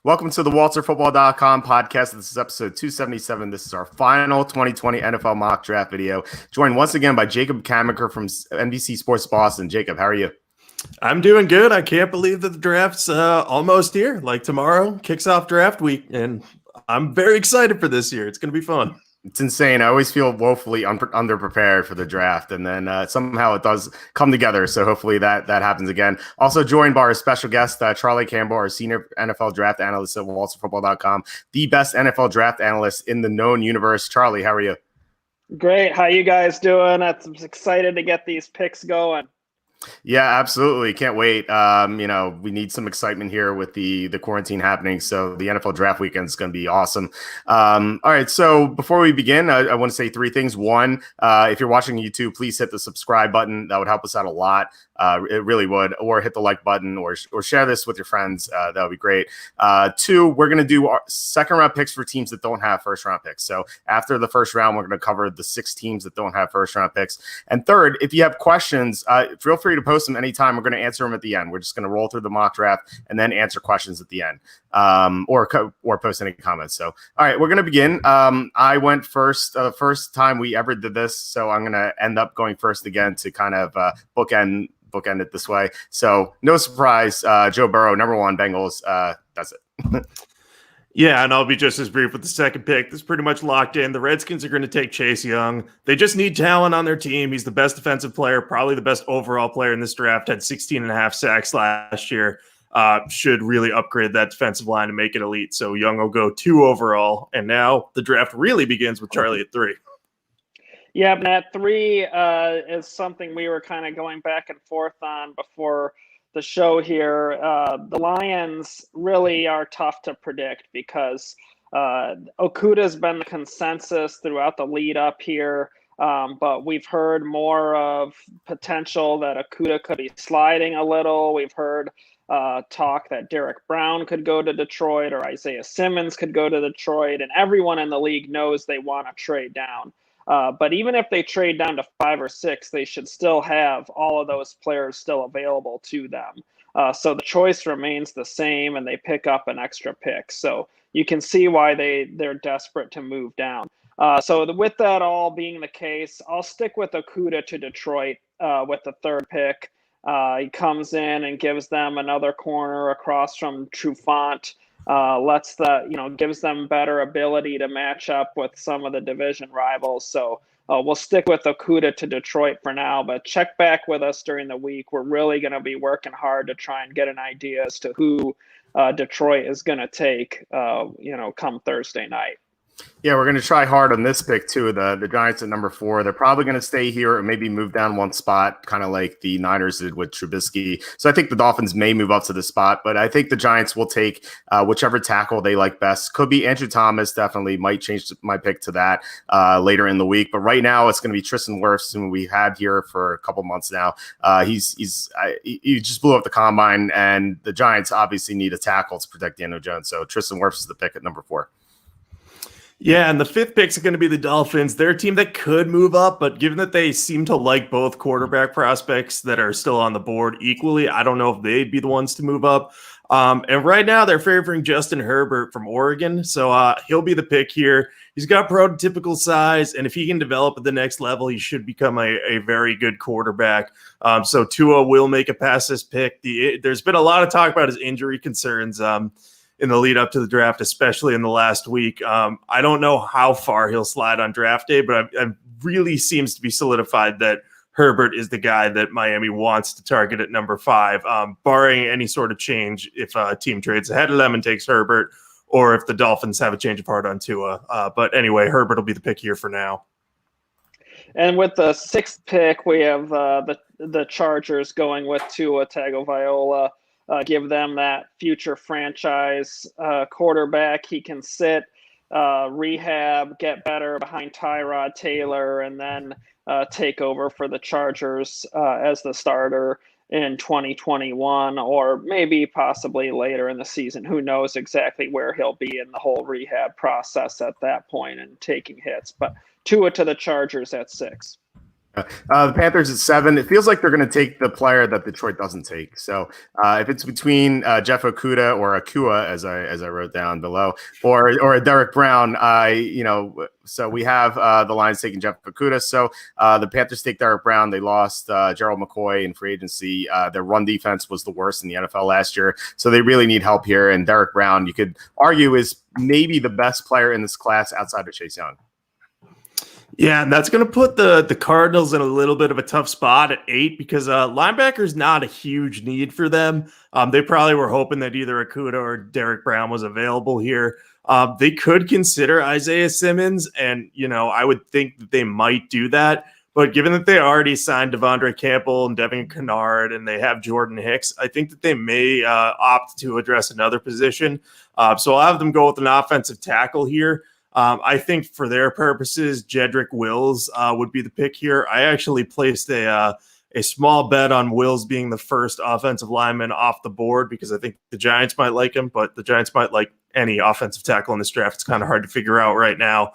Welcome to the WalterFootball.com podcast. This is episode 277. This is our final 2020 NFL mock draft video. Joined once again by Jacob Camenker from NBC Sports Boston. Jacob, how are you? I'm doing good. I can't believe that the draft's almost here. Like tomorrow kicks off draft week, and I'm very excited for this year. It's going to be fun. It's insane. I always feel woefully underprepared for the draft, and then somehow it does come together. So hopefully that happens again. Also joined by our special guest, Charlie Campbell, our senior NFL draft analyst at WalterFootball.com, the best NFL draft analyst in the known universe. Charlie, how are you? Great. How you guys doing? I'm excited to get these picks going. Yeah, absolutely. Can't wait. We need some excitement here with the quarantine happening. So the NFL draft weekend is going to be awesome. All right. So before we begin, I want to say three things. One, if you're watching YouTube, please hit the subscribe button. That would help us out a lot. It really would. Or hit the like button or share this with your friends. That would be great. Two, we're going to do our second round picks for teams that don't have first round picks. So after the first round, we're going to cover the 6 teams that don't have first round picks. And third, if you have questions, feel free to post them anytime. We're going to answer them at the end. We're just going to roll through the mock draft and then answer questions at the end, or post any comments. So, all right, we're going to begin. I went first, the first time we ever did this. So I'm going to end up going first again to kind of bookend it this way. So no surprise, Joe Burrow, number 1, Bengals. That's it. Yeah, and I'll be just as brief with the second pick. This is pretty much locked in. The Redskins are going to take Chase Young. They just need talent on their team. He's the best defensive player, probably the best overall player in this draft. Had 16.5 sacks last year. Should really upgrade that defensive line and make it elite. So Young will go 2 overall. And now the draft really begins with Charlie at 3. Yeah, but at 3 is something we were kind of going back and forth on before the show here. The Lions really are tough to predict because Okuda's been the consensus throughout the lead up here, but we've heard more of potential that Okuda could be sliding a little. We've heard talk that Derek Brown could go to Detroit or Isaiah Simmons could go to Detroit, and everyone in the league knows they want to trade down. But even if they trade down to 5 or 6, they should still have all of those players still available to them. So the choice remains the same, and they pick up an extra pick. So you can see why they're desperate to move down. So with that all being the case, I'll stick with Okuda to Detroit with the 3rd pick. He comes in and gives them another corner across from Trufant. Gives them better ability to match up with some of the division rivals. So we'll stick with Okuda to Detroit for now, but check back with us during the week. We're really going to be working hard to try and get an idea as to who Detroit is going to take, come Thursday night. Yeah, we're going to try hard on this pick, too. The Giants at number 4. They're probably going to stay here or maybe move down one spot, kind of like the Niners did with Trubisky. So I think the Dolphins may move up to the spot, but I think the Giants will take whichever tackle they like best. Could be Andrew Thomas, definitely. Might change my pick to that later in the week. But right now, it's going to be Tristan Wirfs, who we had here for a couple months now. He just blew up the combine, and the Giants obviously need a tackle to protect Daniel Jones. So Tristan Wirfs is the pick at number 4. Yeah, and the 5th pick is going to be the Dolphins. They're a team that could move up, but given that they seem to like both quarterback prospects that are still on the board equally, I don't know if they'd be the ones to move up. And right now they're favoring Justin Herbert from Oregon, so he'll be the pick here. He's got prototypical size, and if he can develop at the next level, he should become a very good quarterback. So Tua will make it past this pick. There's been a lot of talk about his injury concerns in the lead up to the draft, especially in the last week. I don't know how far he'll slide on draft day, but it really seems to be solidified that Herbert is the guy that Miami wants to target at number 5, barring any sort of change if a team trades ahead of them and takes Herbert, or if the Dolphins have a change of heart on Tua. But anyway, Herbert will be the pick here for now. And with the 6th pick, we have the Chargers going with Tua Tagovailoa. Give them that future franchise quarterback. He can sit, rehab, get better behind Tyrod Taylor, and then take over for the Chargers as the starter in 2021, or maybe possibly later in the season. Who knows exactly where he'll be in the whole rehab process at that point and taking hits. But Tua to the Chargers at 6. The Panthers at 7. It feels like they're going to take the player that Detroit doesn't take. So if it's between Jeff Okudah or Akua, as I wrote down below, or a Derek Brown, so we have the Lions taking Jeff Okudah. So the Panthers take Derek Brown. They lost Gerald McCoy in free agency. Their run defense was the worst in the NFL last year. So they really need help here. And Derek Brown, you could argue, is maybe the best player in this class outside of Chase Young. Yeah, and that's going to put the Cardinals in a little bit of a tough spot at 8 because linebacker's not a huge need for them. They probably were hoping that either Akuda or Derek Brown was available here. They could consider Isaiah Simmons, and, I would think that they might do that. But given that they already signed Devondre Campbell and Devin Kennard and they have Jordan Hicks, I think that they may opt to address another position. So I'll have them go with an offensive tackle here. I think for their purposes, Jedrick Wills would be the pick here. I actually placed a small bet on Wills being the first offensive lineman off the board because I think the Giants might like him, but the Giants might like any offensive tackle in this draft. It's kind of hard to figure out right now.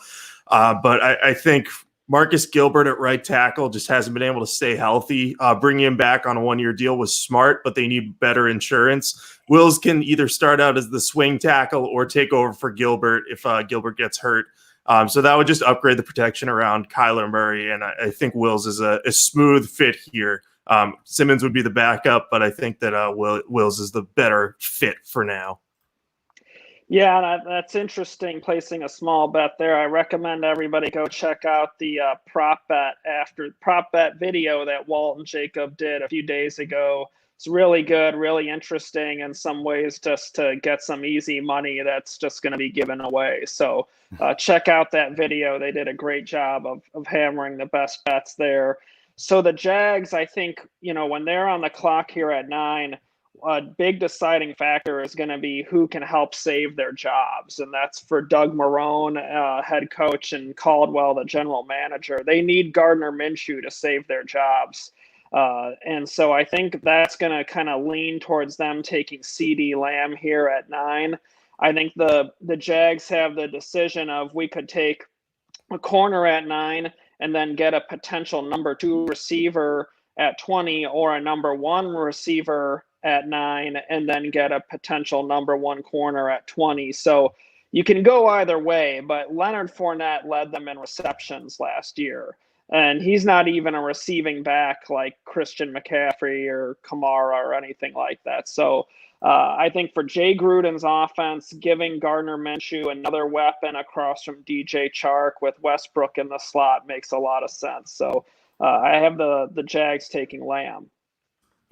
But I think Marcus Gilbert at right tackle just hasn't been able to stay healthy. Bringing him back on a one-year deal was smart, but they need better insurance. Wills can either start out as the swing tackle or take over for Gilbert if Gilbert gets hurt. So that would just upgrade the protection around Kyler Murray, and I think Wills is a smooth fit here. Simmons would be the backup, but I think that Wills is the better fit for now. Yeah, that's interesting, placing a small bet there. I recommend everybody go check out the prop bet video that Walt and Jacob did a few days ago. It's really good, really interesting in some ways, just to get some easy money that's just going to be given away. So check out that video. They did a great job of hammering the best bets there. So the Jags, I think, when they're on the clock here at 9, a big deciding factor is going to be who can help save their jobs. And that's for Doug Marrone, head coach, and Caldwell, the general manager. They need Gardner Minshew to save their jobs. And so I think that's going to kind of lean towards them taking CD Lamb here at 9. I think the Jags have the decision of we could take a corner at 9 and then get a potential number 2 receiver at 20 or a number 1 receiver at 9 and then get a potential number 1 corner at 20. So you can go either way, but Leonard Fournette led them in receptions last year. And he's not even a receiving back like Christian McCaffrey or Kamara or anything like that. So I think for Jay Gruden's offense, giving Gardner Minshew another weapon across from DJ Chark with Westbrook in the slot makes a lot of sense. So I have the Jags taking Lamb.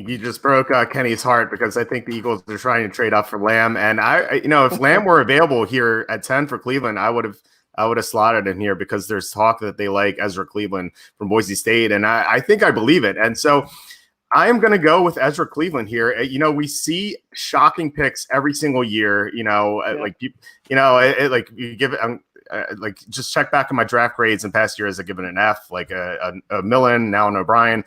You just broke Kenny's heart because I think the Eagles are trying to trade up for Lamb. And if Lamb were available here at 10 for Cleveland, I would have slotted him here because there's talk that they like Ezra Cleveland from Boise State. And I think I believe it. And so I am going to go with Ezra Cleveland here. We see shocking picks every single year, just check back on my draft grades in past years. I've given an F, like a Millen, now an O'Brien.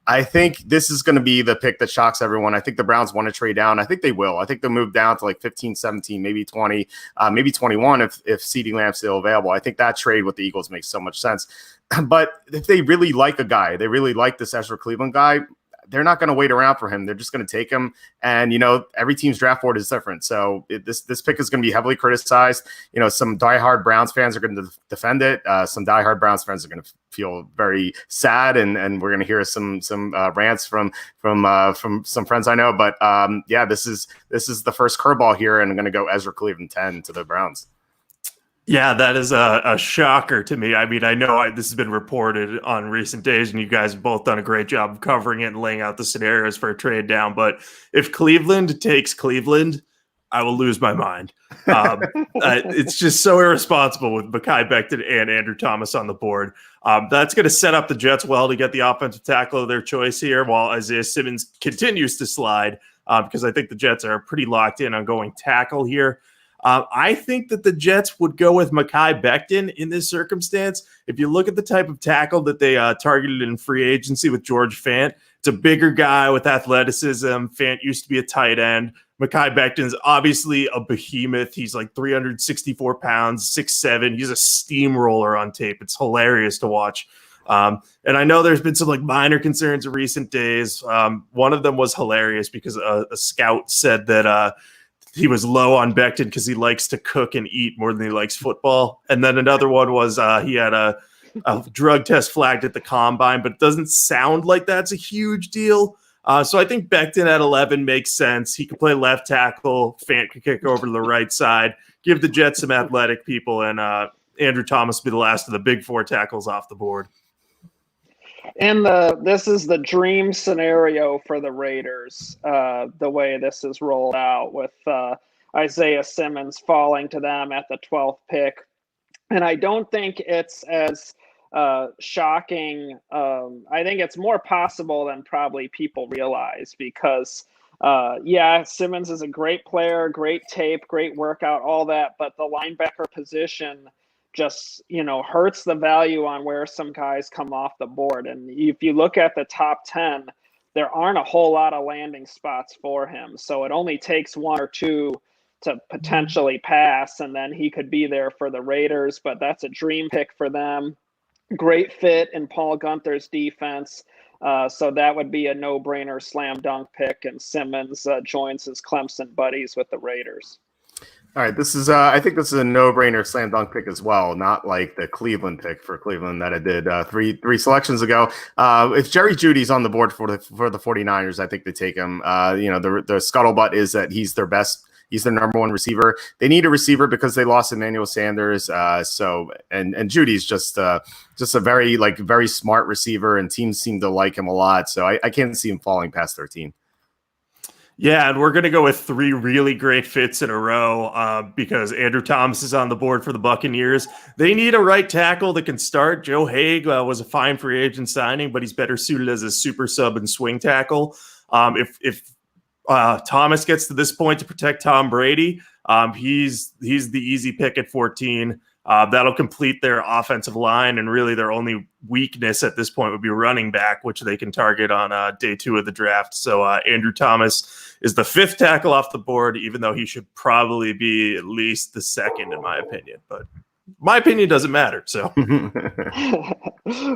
I think this is going to be the pick that shocks everyone. I think the Browns want to trade down. I think they will. I think they'll move down to like 15, 17, maybe 20, maybe 21 if CeeDee Lamb's still available. I think that trade with the Eagles makes so much sense. But if they really like a guy, they really like this Ezra Cleveland guy, they're not going to wait around for him. They're just going to take him. And, every team's draft board is different. So this pick is going to be heavily criticized. Some diehard Browns fans are going to defend it. Some diehard Browns fans are going to feel very sad. And we're going to hear some rants from some friends I know. But this is the first curveball here. And I'm going to go Ezra Cleveland 10 to the Browns. Yeah, that is a shocker to me. I mean, I know this has been reported on recent days, and you guys have both done a great job of covering it and laying out the scenarios for a trade down. But if Cleveland takes Cleveland, I will lose my mind. It's just so irresponsible with Mekhi Becton and Andrew Thomas on the board. That's going to set up the Jets well to get the offensive tackle of their choice here, while Isaiah Simmons continues to slide because I think the Jets are pretty locked in on going tackle here. I think that the Jets would go with Mekhi Becton in this circumstance. If you look at the type of tackle that they targeted in free agency with George Fant, it's a bigger guy with athleticism. Fant used to be a tight end. Mekhi Becton is obviously a behemoth. He's like 364 pounds, 6'7". He's a steamroller on tape. It's hilarious to watch. And I know there's been some like minor concerns in recent days. One of them was hilarious because a scout said that he was low on Becton because he likes to cook and eat more than he likes football. And then another one was he had a drug test flagged at the combine, but it doesn't sound like that's a huge deal. So I think Becton at 11 makes sense. He can play left tackle. Fant can kick over to the right side. Give the Jets some athletic people, and Andrew Thomas will be the last of the big four tackles off the board. And this is the dream scenario for the Raiders, the way this is rolled out with Isaiah Simmons falling to them at the 12th pick. And I don't think it's as shocking. I think it's more possible than probably people realize because, Simmons is a great player, great tape, great workout, all that. But the linebacker position just, hurts the value on where some guys come off the board. And if you look at the top 10, there aren't a whole lot of landing spots for him. So it only takes one or two to potentially pass, and then he could be there for the Raiders. But that's a dream pick for them. Great fit in Paul Gunther's defense. So that would be a no-brainer slam dunk pick, and Simmons joins his Clemson buddies with the Raiders. All right, this is I think this is a no-brainer slam dunk pick as well, not like the Cleveland pick for Cleveland that I did three selections ago. If Jerry Jeudy's on the board for the 49ers, I think they take him. The scuttlebutt is that he's their best. He's their number one receiver. They need a receiver because they lost Emmanuel Sanders. And Judy's just a very smart receiver, and teams seem to like him a lot. So I can't see him falling past 13. Yeah, and we're going to go with three really great fits in a row because Andrew Thomas is on the board for the Buccaneers. They need a right tackle that can start. Joe Haig was a fine free agent signing, but he's better suited as a super sub and swing tackle. If Thomas gets to this point to protect Tom Brady, he's the easy pick at 14. That'll complete their offensive line, and really their only weakness at this point would be running back, which they can target on day 2 of the draft. So Andrew Thomas is the 5th tackle off the board, even though he should probably be at least the 2nd, in my opinion. But my opinion doesn't matter. So,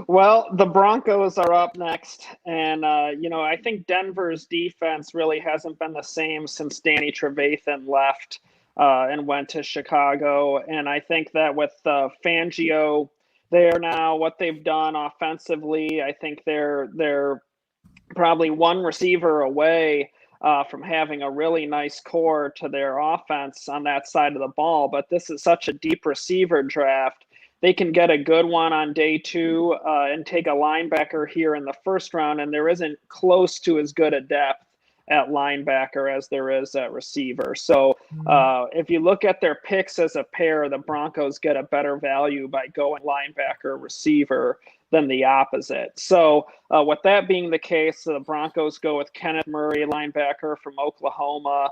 well, the Broncos are up next, and I think Denver's defense really hasn't been the same since Danny Trevathan left and went to Chicago. And I think that with Fangio there now, what they've done offensively, I think they're probably one receiver away from having a really nice core to their offense on that side of the ball. But this is such a deep receiver draft. They can get a good one on day 2 and take a linebacker here in the first round, and there isn't close to as good a depth at linebacker as there is at receiver. So if you look at their picks as a pair, the Broncos get a better value by going linebacker receiver than the opposite. So with that being the case, the Broncos go with Kenneth Murray, linebacker from Oklahoma.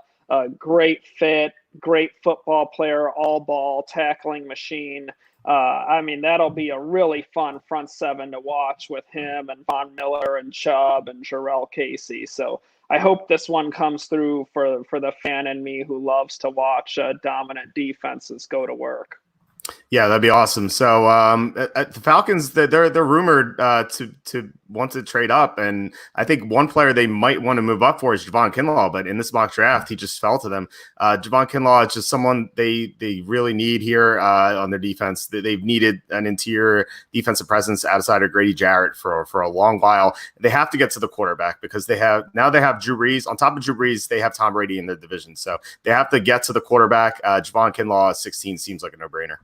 Great fit, great football player, all ball, tackling machine. That'll be a really fun front 7 to watch with him and Von Miller and Chubb and Jarrell Casey. So I hope this one comes through for the fan in me who loves to watch dominant defenses go to work. Yeah, that'd be awesome. So at the Falcons, they're rumored to want to trade up, and I think one player they might want to move up for is Javon Kinlaw. But in this mock draft, he just fell to them. Javon Kinlaw is just someone they really need here on their defense. They've needed an interior defensive presence outside of Grady Jarrett for a long while. They have to get to the quarterback because they have Drew Brees. On top of Drew Brees, they have Tom Brady in their division, so they have to get to the quarterback. Javon Kinlaw at 16 seems like a no-brainer.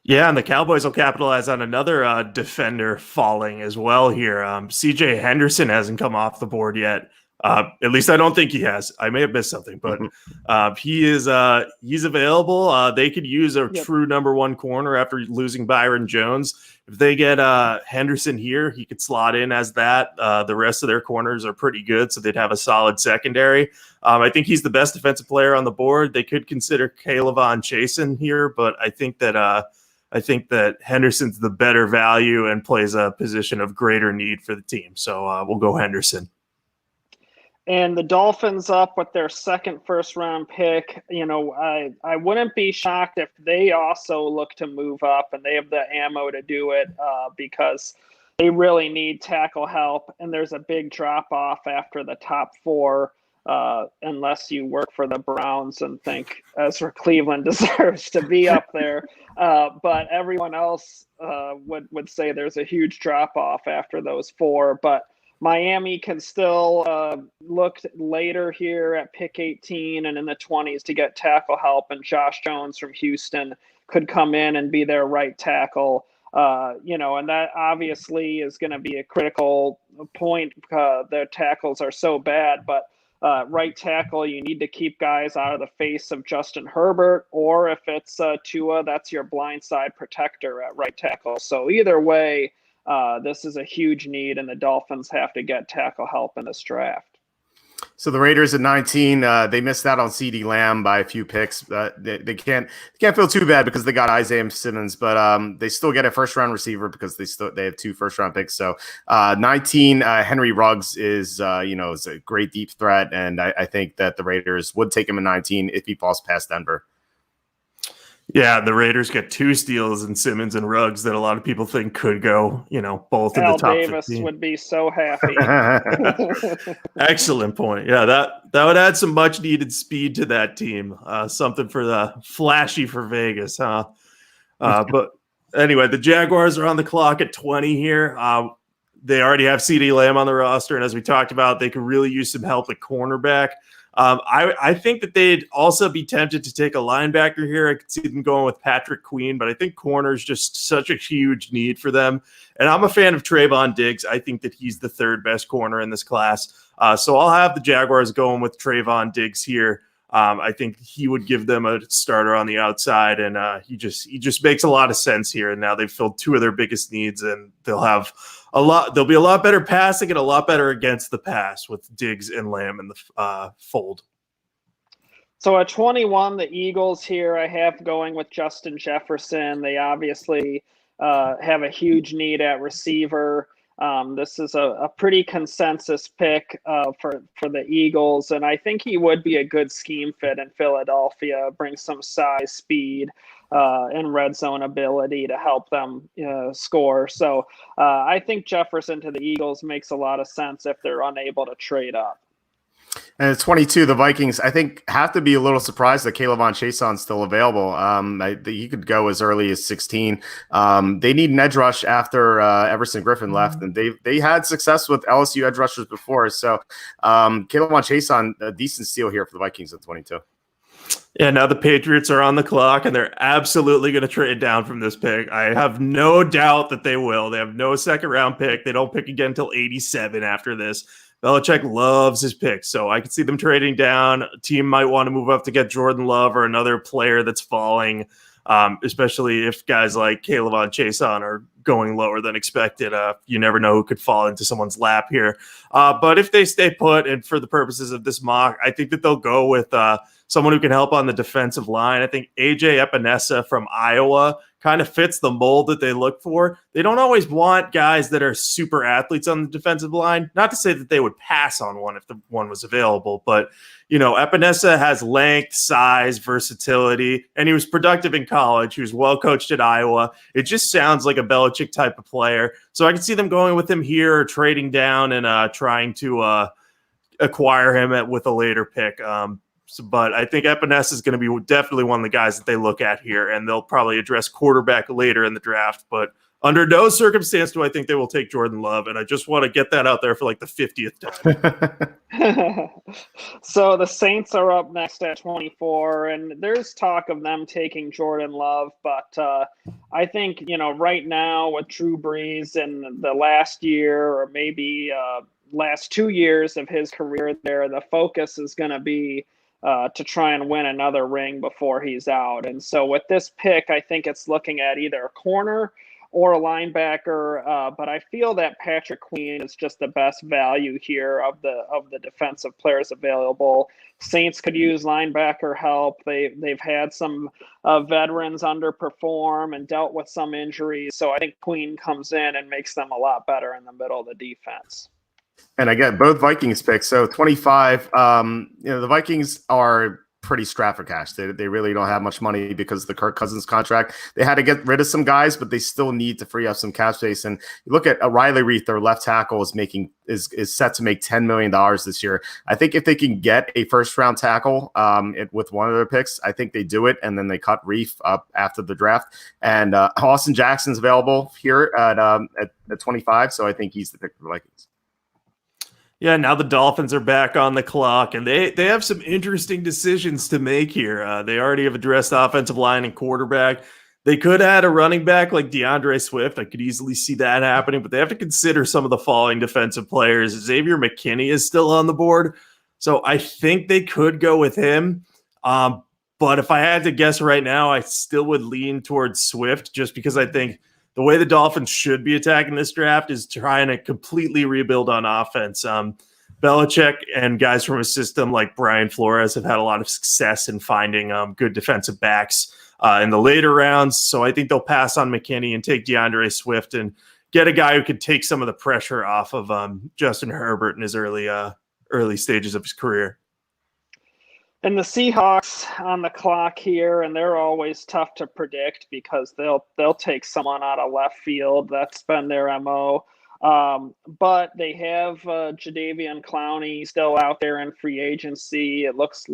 Yeah, and the Cowboys will capitalize on another defender falling as well here. C.J. Henderson hasn't come off the board yet. At least I don't think he has. I may have missed something, but he's available. They could use a true number 1 corner after losing Byron Jones. If they get Henderson here, he could slot in as that. The rest of their corners are pretty good, so they'd have a solid secondary. I think he's the best defensive player on the board. They could consider Kayvon Chasen here, but I think that Henderson's the better value and plays a position of greater need for the team. So we'll go Henderson. And the Dolphins up with their second first-round pick. I wouldn't be shocked if they also look to move up, and they have the ammo to do it because they really need tackle help. And there's a big drop-off after the top four, unless you work for the Browns and think Ezra Cleveland deserves to be up there. But everyone else would say there's a huge drop-off after those four. But Miami can still look later here at pick 18 and in the 20s to get tackle help, and Josh Jones from Houston could come in and be their right tackle. And that obviously is going to be a critical point because their tackles are so bad. But right tackle, you need to keep guys out of the face of Justin Herbert, or if it's Tua, that's your blindside protector at right tackle. So either way, this is a huge need, and the Dolphins have to get tackle help in this draft. So the Raiders at 19, they missed out on CeeDee Lamb by a few picks. They can't feel too bad because they got Isaiah Simmons, but they still get a first round receiver because they have 2 first round picks. So 19, Henry Ruggs is is a great deep threat, and I think that the Raiders would take him at 19 if he falls past Denver. Yeah, the Raiders get 2 steals in Simmons and Ruggs that a lot of people think could go, both in the top Davis 15. would be so happy. Excellent point. Yeah, that would add some much needed speed to that team. Something for the flashy for Vegas, huh? But anyway, the Jaguars are on the clock at 20 here. They already have CeeDee Lamb on the roster, and as we talked about, they could really use some help at cornerback. I think that they'd also be tempted to take a linebacker here. I could see them going with Patrick Queen, but I think corner is just such a huge need for them. And I'm a fan of Trayvon Diggs. I think that he's the 3rd best corner in this class. So I'll have the Jaguars going with Trayvon Diggs here. I think he would give them a starter on the outside, and he just makes a lot of sense here. And now they've filled 2 of their biggest needs, and they'll be a lot better passing and a lot better against the pass with Diggs and Lamb in the fold. So at 21, the Eagles here I have going with Justin Jefferson. They obviously have a huge need at receiver. This is a pretty consensus pick for the Eagles, and I think he would be a good scheme fit in Philadelphia, bring some size, speed, and red zone ability to help them score. So I think Jefferson to the Eagles makes a lot of sense if they're unable to trade up. And at 22, the Vikings, I think, have to be a little surprised that Kayvon Chaison's still available. He could go as early as 16. They need an edge rush after Everson Griffin left, and they had success with LSU edge rushers before. So Kayvon Chaisson, a decent steal here for the Vikings at 22. Yeah, now the Patriots are on the clock, and they're absolutely going to trade down from this pick. I have no doubt that they will. They have no second-round pick. They don't pick again until 87 after this. Belichick loves his picks, so I could see them trading down. A team might want to move up to get Jordan Love or another player that's falling, especially if guys like Kayvon Chaisson are going lower than expected. You never know who could fall into someone's lap here. But if they stay put, and for the purposes of this mock, I think that they'll go with someone who can help on the defensive line. I think A.J. Epinesa from Iowa kind of fits the mold that they look for. They don't always want guys that are super athletes on the defensive line. Not to say that they would pass on one if the one was available, but Epinesa has length, size, versatility, and he was productive in college. He was well coached at Iowa. It just sounds like a Belichick type of player. So I can see them going with him here, or trading down and trying to acquire him with a later pick. But I think Epinesa is going to be definitely one of the guys that they look at here, and they'll probably address quarterback later in the draft. But under no circumstance do I think they will take Jordan Love, and I just want to get that out there for like the 50th time. So the Saints are up next at 24, and there's talk of them taking Jordan Love, but I think, right now with Drew Brees in the last year or maybe last 2 years of his career there, the focus is going to be to try and win another ring before he's out. And so with this pick, I think it's looking at either a corner or a linebacker, but I feel that Patrick Queen is just the best value here of the defensive players available. Saints could use linebacker help. They've had some veterans underperform and dealt with some injuries, so I think Queen comes in and makes them a lot better in the middle of the defense. And I get both Vikings picks. So 25, the Vikings are pretty strapped for cash. They really don't have much money because of the Kirk Cousins contract. They had to get rid of some guys, but they still need to free up some cap space. And you look at Riley Reith, their left tackle, is set to make $10 million this year. I think if they can get a first round tackle with one of their picks, I think they do it, and then they cut Reith up after the draft. And Austin Jackson's available here at 25, so I think he's the pick for the Vikings. Yeah, now the Dolphins are back on the clock, and they have some interesting decisions to make here. They already have addressed offensive line and quarterback. They could add a running back like DeAndre Swift. I could easily see that happening, but they have to consider some of the falling defensive players. Xavier McKinney is still on the board, so I think they could go with him. But if I had to guess right now, I still would lean towards Swift just because I think the way the Dolphins should be attacking this draft is trying to completely rebuild on offense. Belichick and guys from his system like Brian Flores have had a lot of success in finding good defensive backs in the later rounds. So I think they'll pass on McKinney and take DeAndre Swift and get a guy who could take some of the pressure off of Justin Herbert in his early stages of his career. And the Seahawks on the clock here, and they're always tough to predict because they'll take someone out of left field. That's been their MO. But they have Jadeveon Clowney still out there in free agency. It looks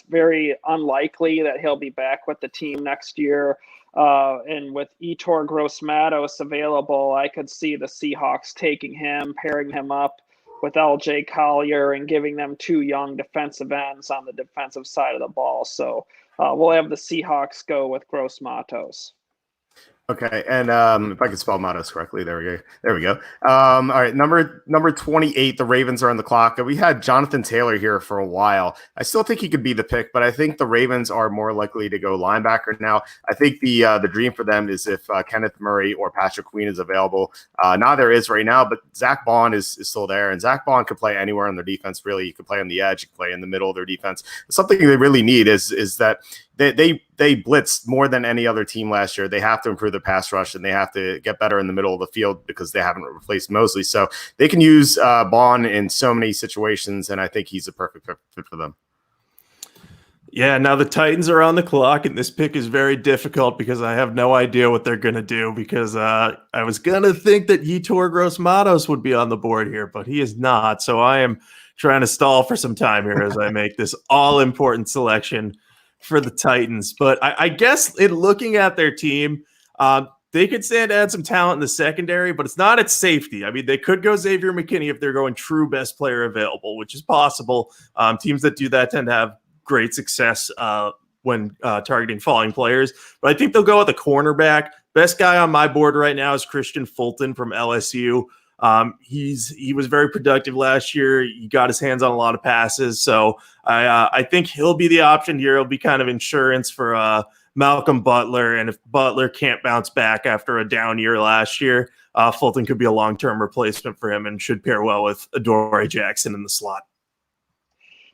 very unlikely that he'll be back with the team next year. And with Yetur Gross-Matos available, I could see the Seahawks taking him, pairing him up with LJ Collier and giving them two young defensive ends on the defensive side of the ball. So we'll have the Seahawks go with Gross-Matos. Okay, and if I can spell Matos correctly, there we go. All right, number 28, the Ravens are on the clock. We had Jonathan Taylor here for a while. I still think he could be the pick, but I think the Ravens are more likely to go linebacker now. I think the dream for them is if Kenneth Murray or Patrick Queen is available. Neither is right now, but Zach Bond is still there, and Zach Bond could play anywhere on their defense. Really, he could play on the edge, he could play in the middle of their defense. Something they really need is that they blitzed more than any other team last year. They have to improve their pass rush, and they have to get better in the middle of the field because they haven't replaced Mosley. So they can use Bond in so many situations, and I think he's a perfect fit for them. Yeah, now the Titans are on the clock, and this pick is very difficult because I have no idea what they're going to do because I was going to think that Yetur Gross-Matos would be on the board here, but he is not. So I am trying to stall for some time here as I make this all-important selection for the Titans. But I guess in looking at their team, they could stand to add some talent in the secondary, but it's not at safety. I mean, they could go Xavier McKinney if they're going true best player available, which is possible. Teams that do that tend to have great success when targeting falling players. But I think they'll go with a cornerback. Best guy on my board right now is Christian Fulton from LSU. He was very productive last year. He got his hands on a lot of passes. So I think he'll be the option here. He'll be kind of insurance for Malcolm Butler. And if Butler can't bounce back after a down year last year, Fulton could be a long-term replacement for him and should pair well with Adoree Jackson in the slot.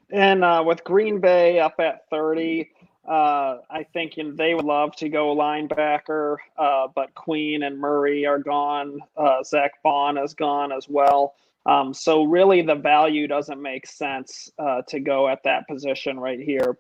And with Green Bay up at 30, I think they would love to go linebacker, but Queen and Murray are gone. Zach Bond is gone as well. So really the value doesn't make sense to go at that position right here.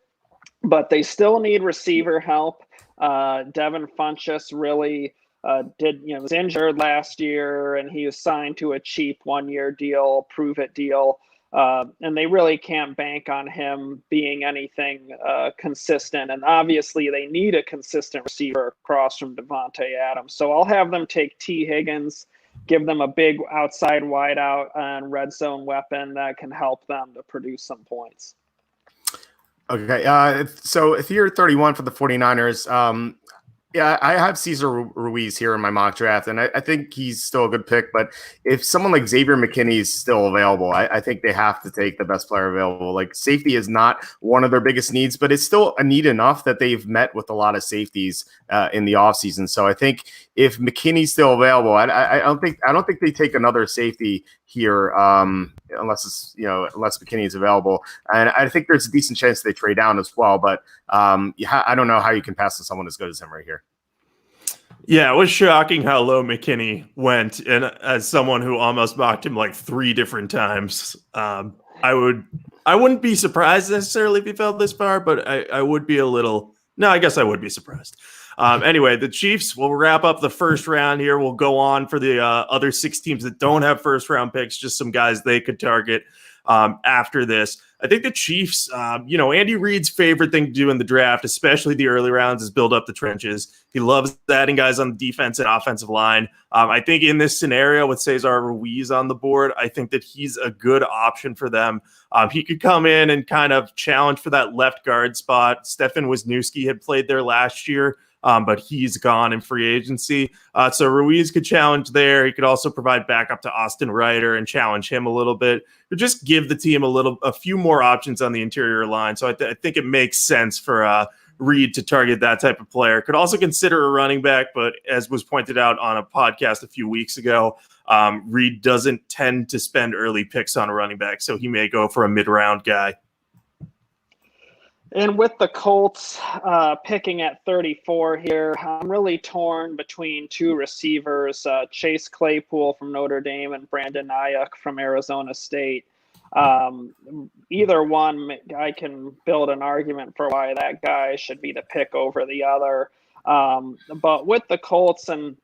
But they still need receiver help. Devin Funchess really was injured last year, and he was signed to a cheap one-year deal, prove-it deal. And they really can't bank on him being anything consistent. And obviously they need a consistent receiver across from Devontae Adams. So I'll have them take T. Higgins, give them a big outside wideout and red zone weapon that can help them to produce some points. Okay, so if you're 31 for the 49ers, yeah, I have Cesar Ruiz here in my mock draft, and I think he's still a good pick. But if someone like Xavier McKinney is still available, I think they have to take the best player available. Like, safety is not one of their biggest needs, but it's still a need enough that they've met with a lot of safeties in the offseason. So I think if McKinney's still available, I don't think they take another safety here unless McKinney is available. And I think there's a decent chance they trade down as well. But I don't know how you can pass to someone as good as him right here. Yeah, it was shocking how low McKinney went, and as someone who almost mocked him like 3 different times, I wouldn't be surprised necessarily if he fell this far, but I would be a little. No, I guess I would be surprised. Anyway, the Chiefs will wrap up the first round here. We'll go on for the other 6 teams that don't have first round picks, just some guys they could target after this. I think the Chiefs, Andy Reid's favorite thing to do in the draft, especially the early rounds, is build up the trenches. He loves adding guys on the defense and offensive line. I think in this scenario with Cesar Ruiz on the board, I think that he's a good option for them. He could come in and kind of challenge for that left guard spot. Stefan Wisniewski had played there last year, but he's gone in free agency. So Ruiz could challenge there. He could also provide backup to Austin Ryder and challenge him a little bit. Or just give the team a few more options on the interior line. So I think it makes sense for Reid to target that type of player. Could also consider a running back, but as was pointed out on a podcast a few weeks ago, Reid doesn't tend to spend early picks on a running back, so he may go for a mid-round guy. And with the Colts picking at 34 here, I'm really torn between 2 receivers, Chase Claypool from Notre Dame and Brandon Ayuk from Arizona State. Either one, I can build an argument for why that guy should be the pick over the other. But with the Colts and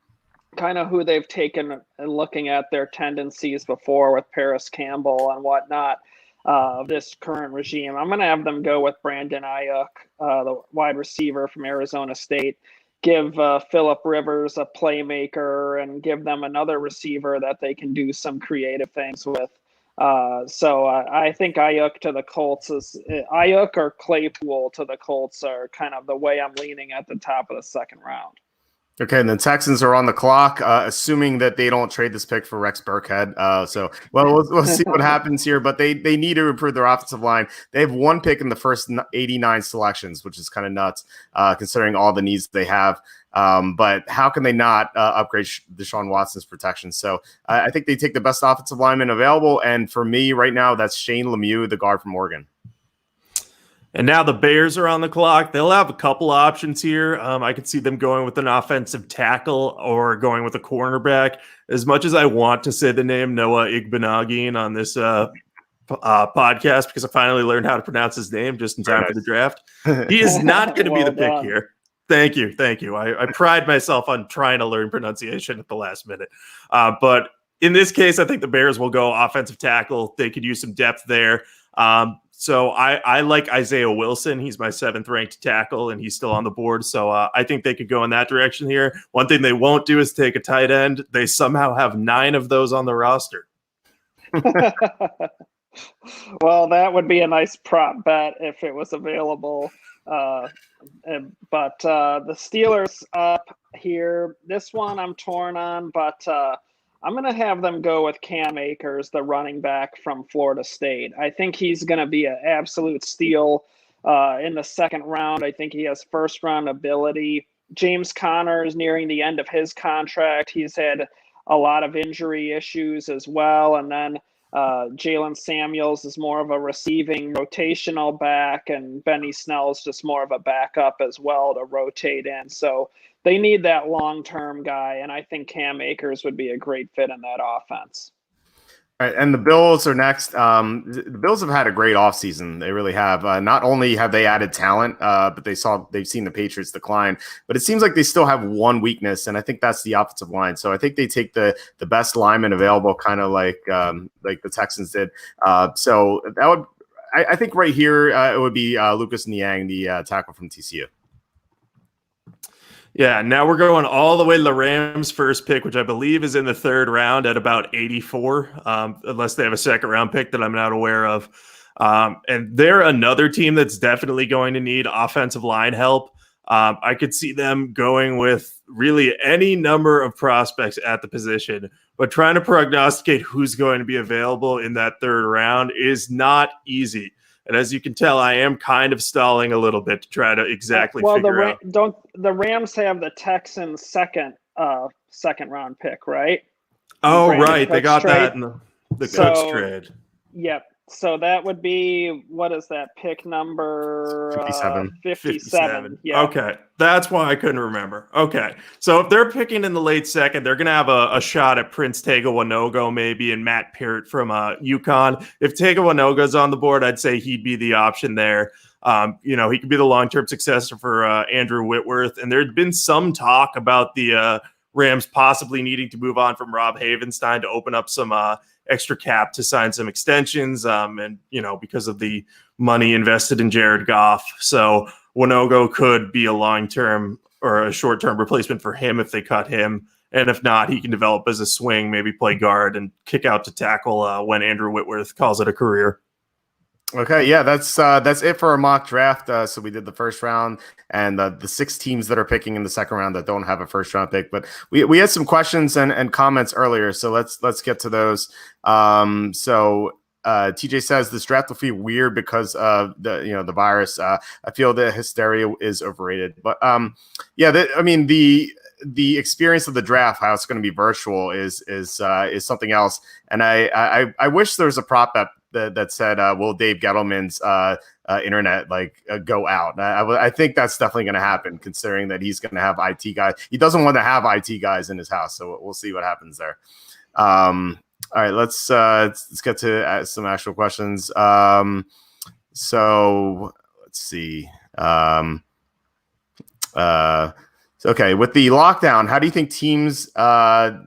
kind of who they've taken and looking at their tendencies before with Paris Campbell and whatnot, this current regime, I'm going to have them go with Brandon Ayuk, the wide receiver from Arizona State, give Phillip Rivers a playmaker and give them another receiver that they can do some creative things with. So I think Ayuk to the Colts is Ayuk or Claypool to the Colts are kind of the way I'm leaning at the top of the second round. Okay, and the Texans are on the clock, assuming that they don't trade this pick for Rex Burkhead. We'll see what happens here, but they need to improve their offensive line. They have 1 pick in the first 89 selections, which is kind of nuts, considering all the needs they have. But how can they not upgrade Deshaun Watson's protection? So I think they take the best offensive lineman available, and for me right now, that's Shane Lemieux, the guard from Oregon. And now the Bears are on the clock. They'll have a couple options here. I could see them going with an offensive tackle or going with a cornerback. As much as I want to say the name Noah Igbenogany on this podcast, because I finally learned how to pronounce his name just in time for the draft, he is not going to be the pick here. Thank you. I pride myself on trying to learn pronunciation at the last minute. But in this case, I think the Bears will go offensive tackle. They could use some depth there. So I like Isaiah Wilson. He's my 7th ranked tackle, and he's still on the board. So I think they could go in that direction here. One thing they won't do is take a tight end. They somehow have 9 of those on the roster. Well, that would be a nice prop bet if it was available. But the Steelers up here, this one I'm torn on, but I'm going to have them go with Cam Akers, the running back from Florida State. I think he's going to be an absolute steal in the second round. I think he has first-round ability. James Conner is nearing the end of his contract. He's had a lot of injury issues as well. And then Jalen Samuels is more of a receiving rotational back, and Benny Snell's just more of a backup as well to rotate in. So they need that long-term guy, and I think Cam Akers would be a great fit in that offense. All right, and the Bills are next. The Bills have had a great offseason. They really have. Not only have they added talent, but they've seen the Patriots decline. But it seems like they still have one weakness, and I think that's the offensive line. So I think they take the best lineman available, kind of like the Texans did. So that would, I think, right here it would be Lucas Niang, the tackle from TCU. Yeah, now we're going all the way to the Rams' first pick, which I believe is in the 3rd round at about 84, unless they have a 2nd round pick that I'm not aware of. And they're another team that's definitely going to need offensive line help. I could see them going with really any number of prospects at the position, but trying to prognosticate who's going to be available in that 3rd round is not easy. And as you can tell, I am kind of stalling a little bit to try to exactly figure out. Don't the Rams have the Texans' second round pick, right? Oh, right. They got that in the Cooks trade. Yep. So that would be, what is that pick number? 57. 57. Yeah. Okay. That's why I couldn't remember. Okay. So if they're picking in the late second, they're going to have a shot at Prince Tagovailoa maybe and Matt Peart from UConn. If Tagovailoa's on the board, I'd say he'd be the option there. He could be the long-term successor for Andrew Whitworth. And there'd been some talk about the Rams possibly needing to move on from Rob Havenstein to open up some extra cap to sign some extensions. Because of the money invested in Jared Goff. So Winogo could be a long-term or a short-term replacement for him if they cut him. And if not, he can develop as a swing, maybe play guard and kick out to tackle when Andrew Whitworth calls it a career. Okay, yeah, that's it for our mock draft. So we did the first round and the 6 teams that are picking in the second round that don't have a first round pick. But we had some questions and comments earlier, so let's get to those. TJ says this draft will feel weird because of the virus. I feel the hysteria is overrated, but the experience of the draft, how it's going to be virtual, is something else. And I wish there was a prop that said, will Dave Gettleman's internet go out? I think that's definitely going to happen, considering that he's going to have IT guys. He doesn't want to have IT guys in his house, so we'll see what happens there. All right, let's get to some actual questions. So let's see. Okay, with the lockdown, how do you think teams? How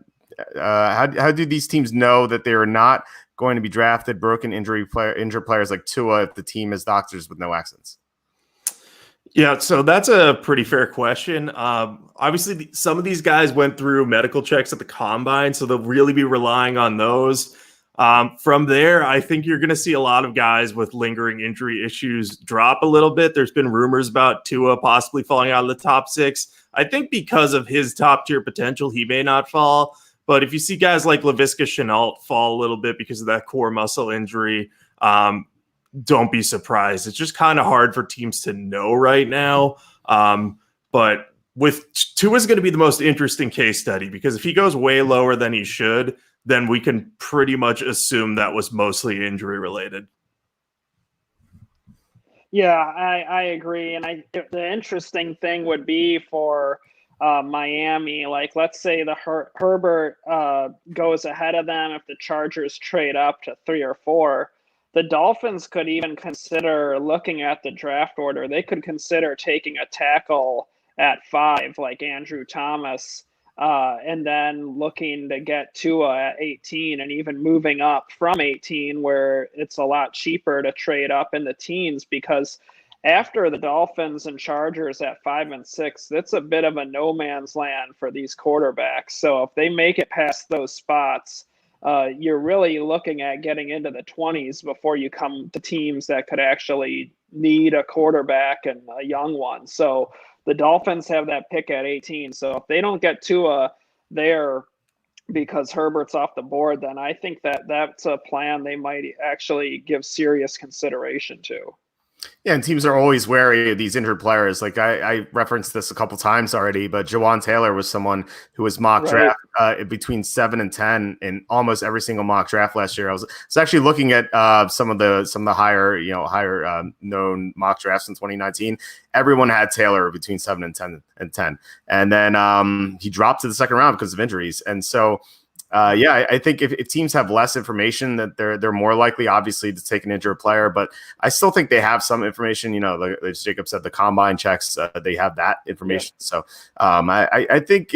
do these teams know that they are not going to be drafted injured players like Tua if the team has doctors with no accents? Yeah, so that's a pretty fair question. Obviously, some of these guys went through medical checks at the combine, so they'll really be relying on those. From there, I think you're going to see a lot of guys with lingering injury issues drop a little bit. There's been rumors about Tua possibly falling out of the top 6. I think because of his top-tier potential, he may not fall. But if you see guys like Laviska Shenault fall a little bit because of that core muscle injury, don't be surprised. It's just kind of hard for teams to know right now. But with Tua's going to be the most interesting case study, because if he goes way lower than he should, then we can pretty much assume that was mostly injury related. Yeah, I agree. And the interesting thing would be for Miami, let's say the Herbert goes ahead of them. If the Chargers trade up to 3 or 4, the Dolphins could even consider looking at the draft order. They could consider taking a tackle at 5, like Andrew Thomas, and then looking to get Tua at 18, and even moving up from 18, where it's a lot cheaper to trade up in the teens, because after the Dolphins and Chargers at 5 and 6, that's a bit of a no man's land for these quarterbacks. So if they make it past those spots, you're really looking at getting into the 20s before you come to teams that could actually need a quarterback and a young one. So the Dolphins have that pick at 18. So if they don't get Tua there because Herbert's off the board, then I think that's a plan they might actually give serious consideration to. Yeah, and teams are always wary of these injured players. Like I referenced this a couple times already, but Jawan Taylor was someone who was mock draft between 7 and 10 in almost every single mock draft last year. I was actually looking at some of the higher known mock drafts in 2019. Everyone had Taylor between 7 and 10, and then he dropped to the second round because of injuries. And so I think if teams have less information, that they're more likely, obviously, to take an injured player. But I still think they have some information. Like as Jacob said, the combine checks, they have that information. Yeah. So I think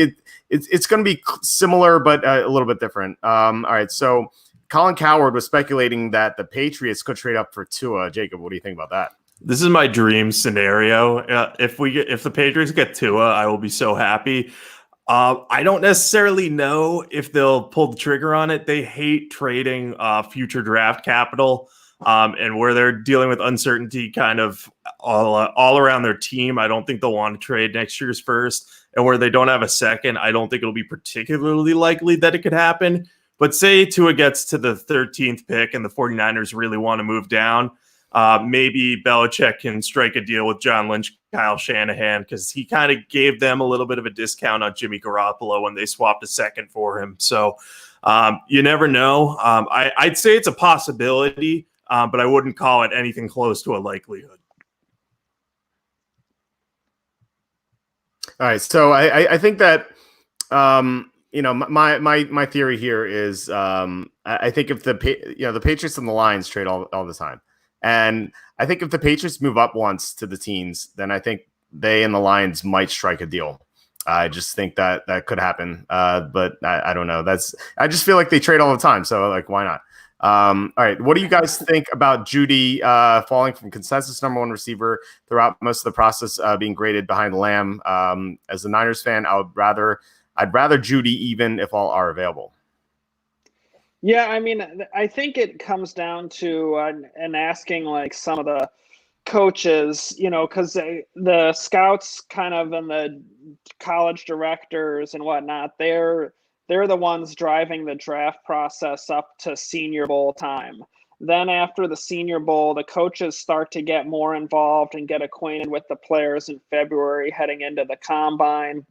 it's going to be similar, but a little bit different. All right. So Colin Cowherd was speculating that the Patriots could trade up for Tua. Jacob, what do you think about that? This is my dream scenario. If the Patriots get Tua, I will be so happy. I don't necessarily know if they'll pull the trigger on it. They hate trading future draft capital, and where they're dealing with uncertainty kind of all around their team. I don't think they'll want to trade next year's first, and where they don't have a second, I don't think it'll be particularly likely that it could happen. But say Tua gets to the 13th pick and the 49ers really want to move down, maybe Belichick can strike a deal with John Lynch, Kyle Shanahan, because he kind of gave them a little bit of a discount on Jimmy Garoppolo when they swapped a second for him. So you never know. I'd say it's a possibility. but I wouldn't call it anything close to a likelihood. All right, so I think that my theory here is I think if the Patriots and the Lions trade all the time, and I think if the Patriots move up once to the teens, then I think they and the Lions might strike a deal. I just think that could happen, but I don't know. I just feel like they trade all the time, so like why not? All right. What do you guys think about Jeudy falling from consensus number one receiver throughout most of the process, being graded behind Lamb? As a Niners fan, I'd rather Jeudy even if all are available. Yeah, I mean, I think it comes down to and asking like some of the coaches, because the scouts kind of and the college directors and whatnot, they're the ones driving the draft process up to Senior Bowl time. Then after the Senior Bowl, the coaches start to get more involved and get acquainted with the players in February heading into the combine.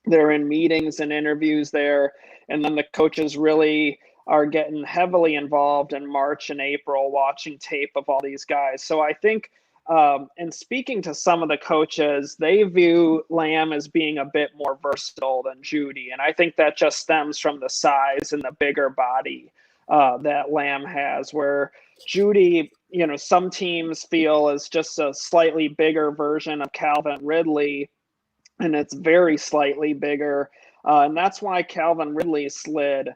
They're in meetings and interviews there. And then the coaches really are getting heavily involved in March and April, watching tape of all these guys. So I think, and speaking to some of the coaches, they view Lamb as being a bit more versatile than Jeudy. And I think that just stems from the size and the bigger body that Lamb has, where Jeudy, some teams feel is just a slightly bigger version of Calvin Ridley, and it's very slightly bigger. And that's why Calvin Ridley slid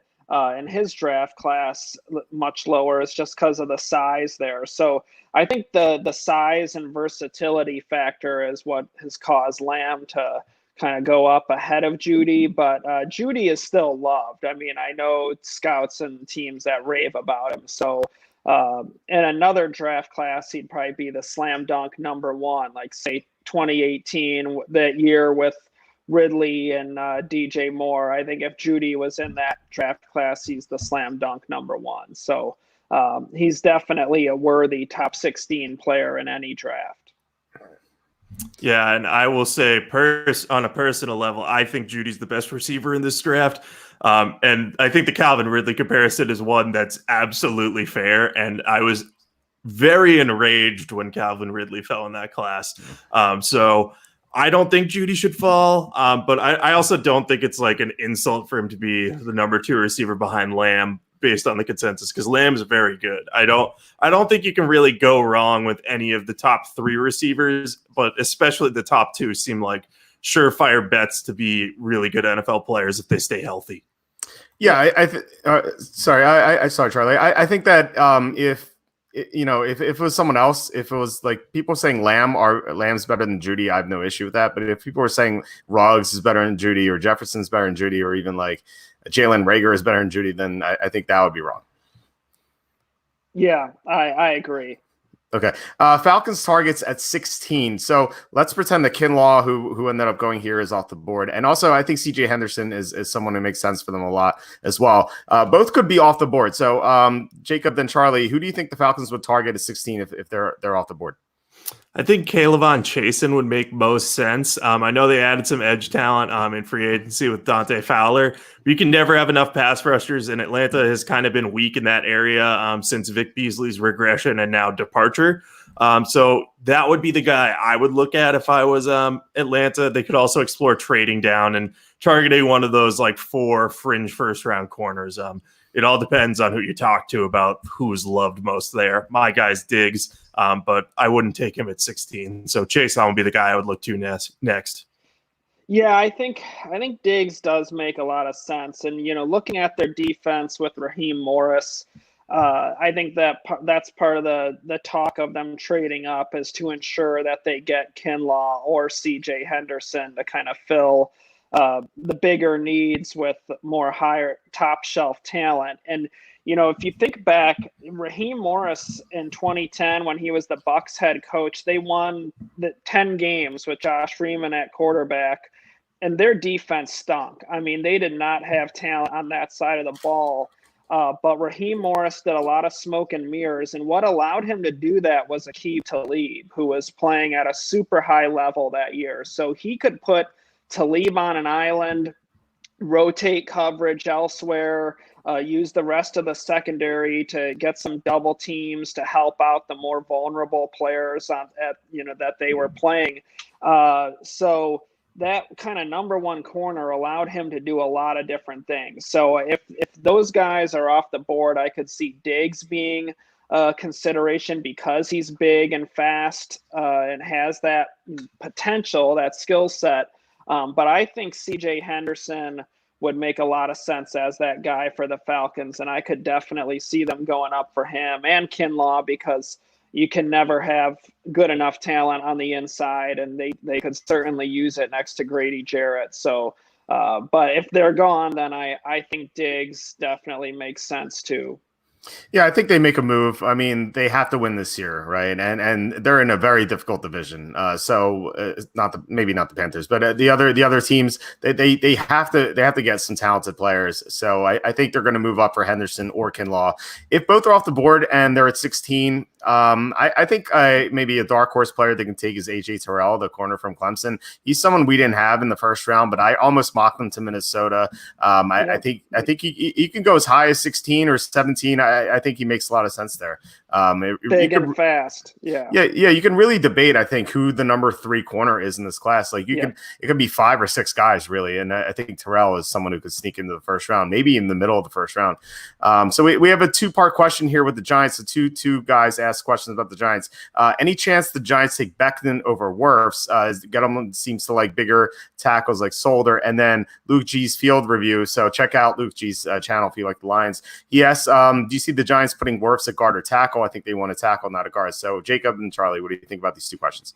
in his draft class much lower, is just because of the size there. So I think the size and versatility factor is what has caused Lamb to kind of go up ahead of Jeudy, but Jeudy is still loved. I mean, I know scouts and teams that rave about him. So in another draft class, he'd probably be the slam dunk number one, like say 2018, that year with Ridley and DJ Moore. I think if Jeudy was in that draft class, he's the slam dunk number one. So he's definitely a worthy top 16 player in any draft. Yeah, and I will say on a personal level, I think Judy's the best receiver in this draft. And I think the Calvin Ridley comparison is one that's absolutely fair. And I was very enraged when Calvin Ridley fell in that class. So I don't think Jeudy should fall, but I also don't think it's like an insult for him to be the number two receiver behind Lamb based on the consensus, because Lamb is very good. I don't think you can really go wrong with any of the top three receivers, but especially the top two seem like surefire bets to be really good NFL players if they stay healthy. Yeah, sorry, Charlie. I think that if it was someone else, if it was like people saying Lamb's better than Jeudy, I have no issue with that. But if people were saying Ruggs is better than Jeudy, or Jefferson's better than Jeudy, or even like Jalen Reagor is better than Jeudy, then I think that would be wrong. Yeah, I agree. Okay. Falcons targets at 16. So let's pretend that Kinlaw, who ended up going here, is off the board. And also, I think CJ Henderson is someone who makes sense for them a lot as well. Both could be off the board. So Jacob, then Charlie, who do you think the Falcons would target at 16 if they're off the board? I think Kayvon Chasen would make most sense. I know they added some edge talent in free agency with Dante Fowler. But you can never have enough pass rushers, and Atlanta has kind of been weak in that area since Vic Beasley's regression and now departure. So that would be the guy I would look at if I was Atlanta. They could also explore trading down and targeting one of those like 4 fringe first-round corners. It all depends on who you talk to about who's loved most there. My guy's Diggs, but I wouldn't take him at 16. So Chase would be the guy I would look to next. Yeah, I think Diggs does make a lot of sense. And, looking at their defense with Raheem Morris, I think that's part of the talk of them trading up, is to ensure that they get Kinlaw or CJ Henderson to kind of fill the bigger needs with more higher top shelf talent. And, if you think back, Raheem Morris in 2010, when he was the Bucs head coach, they won the 10 games with Josh Freeman at quarterback, and their defense stunk. I mean, they did not have talent on that side of the ball. But Raheem Morris did a lot of smoke and mirrors, and what allowed him to do that was Aqib Talib, who was playing at a super high level that year. So he could put Talib on an island, rotate coverage elsewhere, use the rest of the secondary to get some double teams to help out the more vulnerable players that they were playing. So that kind of number one corner allowed him to do a lot of different things. So if those guys are off the board, I could see Diggs being consideration because he's big and fast and has that potential, that skill set. But I think CJ Henderson would make a lot of sense as that guy for the Falcons. And I could definitely see them going up for him and Kinlaw, because you can never have good enough talent on the inside, and they could certainly use it next to Grady Jarrett. So, but if they're gone, then I think Diggs definitely makes sense too. Yeah, I think they make a move. I mean, they have to win this year, right? And they're in a very difficult division. Maybe not the Panthers, but the other teams, they have to get some talented players. So I think they're going to move up for Henderson or Kinlaw. If both are off the board and they're at 16, I think maybe a dark horse player they can take is AJ Terrell, the corner from Clemson. He's someone we didn't have in the first round, but I almost mocked him to Minnesota. I think he can go as high as 16 or 17. I think he makes a lot of sense there. Big and fast. Yeah. You can really debate, I think, who the number 3 corner is in this class. Like it could be 5 or 6 guys really. And I think Terrell is someone who could sneak into the first round, maybe in the middle of the first round. So we have a 2-part question here with the Giants. The two guys asked questions about the Giants. Any chance the Giants take Becton over Wirfs? Gettleman seems to like bigger tackles like Solder. And then Luke G's field review. So check out Luke G's channel if you like the Lions. He asks, do you see the Giants putting Wirfs at guard or tackle? I think they want to tackle, not a guard. So Jacob and Charlie, what do you think about these two questions?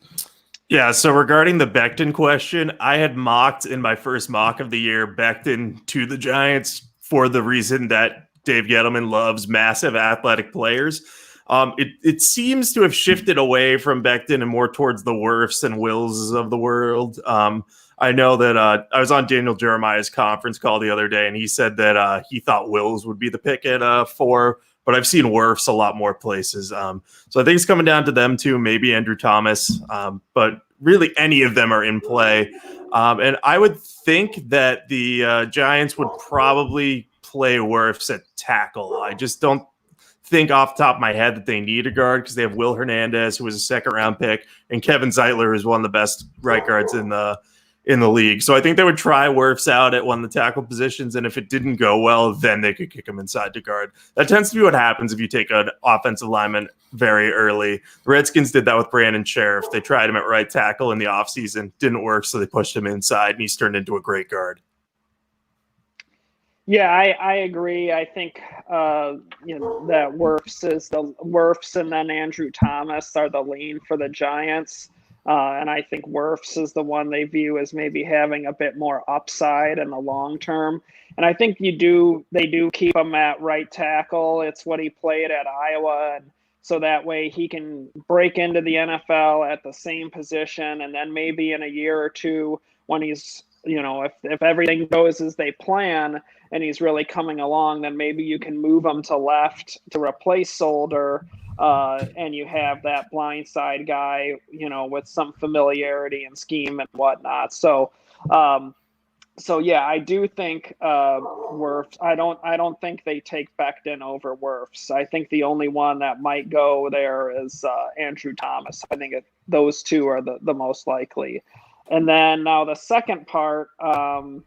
Yeah, so regarding the Becton question, I had mocked in my first mock of the year Becton to the Giants for the reason that Dave Gettleman loves massive athletic players. It seems to have shifted away from Becton and more towards the Wirfs and Wills of the world. I know that I was on Daniel Jeremiah's conference call the other day, and he said that he thought Wills would be the pick at 4, but I've seen Wirfs a lot more places. So I think it's coming down to them too, maybe Andrew Thomas, but really any of them are in play. And I would think that the Giants would probably play Wirfs at tackle. I just don't think off the top of my head that they need a guard because they have Will Hernandez, who was a second-round pick, and Kevin Zeitler, who's one of the best right guards in the league. So I think they would try Wirfs out at one of the tackle positions, and if it didn't go well, then they could kick him inside to guard. That tends to be what happens if you take an offensive lineman very early. The Redskins did that with Brandon Sheriff. They tried him at right tackle in the offseason. Didn't work, so they pushed him inside, and he's turned into a great guard. Yeah, I agree. I think that Wirfs and then Andrew Thomas are the lean for the Giants. And I think Wirfs is the one they view as maybe having a bit more upside in the long term. And I think they do keep him at right tackle. It's what he played at Iowa. And so that way he can break into the NFL at the same position. And then maybe in a year or two when he's, if everything goes as they plan and he's really coming along, then maybe you can move him to left to replace Solder. And you have that blindside guy, with some familiarity and scheme and whatnot. So yeah, I do think Wirfs. I don't think they take Becton over Wirfs. I think the only one that might go there is Andrew Thomas. I think those two are the most likely. And then now the second part, we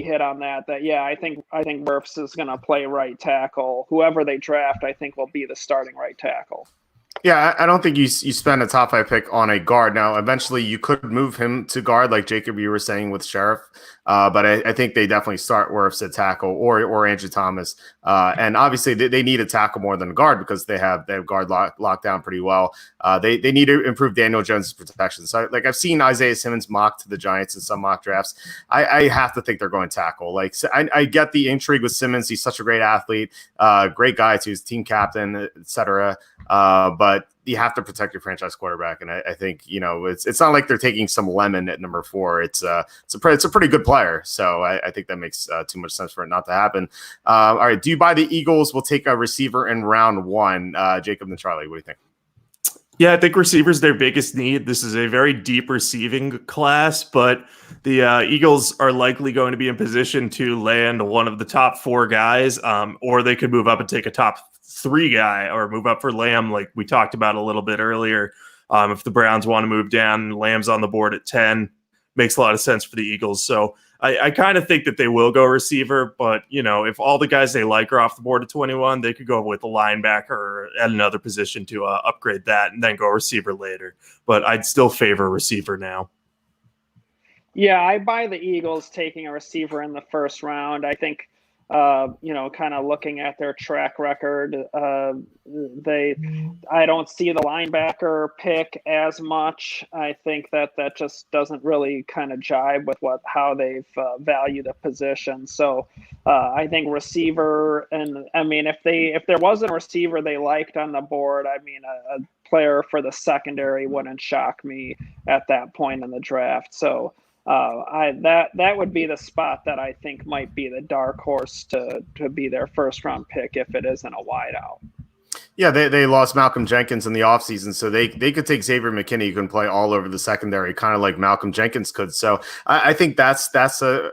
hit on that. I think Wirfs is going to play right tackle. Whoever they draft, I think will be the starting right tackle. Yeah, I don't think you spend a top 5 pick on a guard. Now, eventually you could move him to guard, like Jacob, you were saying with Sheriff. But I think they definitely start Wirfs at tackle or Andrew Thomas. And obviously they need a tackle more than a guard because they have guard locked down pretty well. They need to improve Daniel Jones' protection. So I've seen Isaiah Simmons mocked to the Giants in some mock drafts. I have to think they're going tackle. Like I get the intrigue with Simmons. He's such a great athlete, great guy too. He's team captain, etc. But you have to protect your franchise quarterback, and I think it's not like they're taking some lemon at number 4. It's a pretty good player, so I think that makes too much sense for it not to happen. All right, do you buy the Eagles will take a receiver in round 1? Jacob and Charlie, what do you think? Yeah, I think receivers their biggest need. This is a very deep receiving class, but the Eagles are likely going to be in position to land one of the top 4 guys, or they could move up and take a top 3 guy, or move up for Lamb, like we talked about a little bit earlier. If the Browns want to move down, Lamb's on the board at 10. Makes a lot of sense for the Eagles. So I kind of think that they will go receiver, but if all the guys they like are off the board at 21, they could go with a linebacker or at another position to upgrade that and then go receiver later. But I'd still favor receiver now. Yeah, I buy the Eagles taking a receiver in the first round. I think, kind of looking at their track record, I don't see the linebacker pick as much. I think that just doesn't really kind of jibe with how they've valued the position. So I think receiver, and I mean, if there wasn't a receiver they liked on the board, I mean, a player for the secondary wouldn't shock me at that point in the draft. So. That would be the spot that I think might be the dark horse to be their first round pick if it isn't a wideout. Yeah, they lost Malcolm Jenkins in the offseason, so they could take Xavier McKinney, who can play all over the secondary, kind of like Malcolm Jenkins could. So I think that's a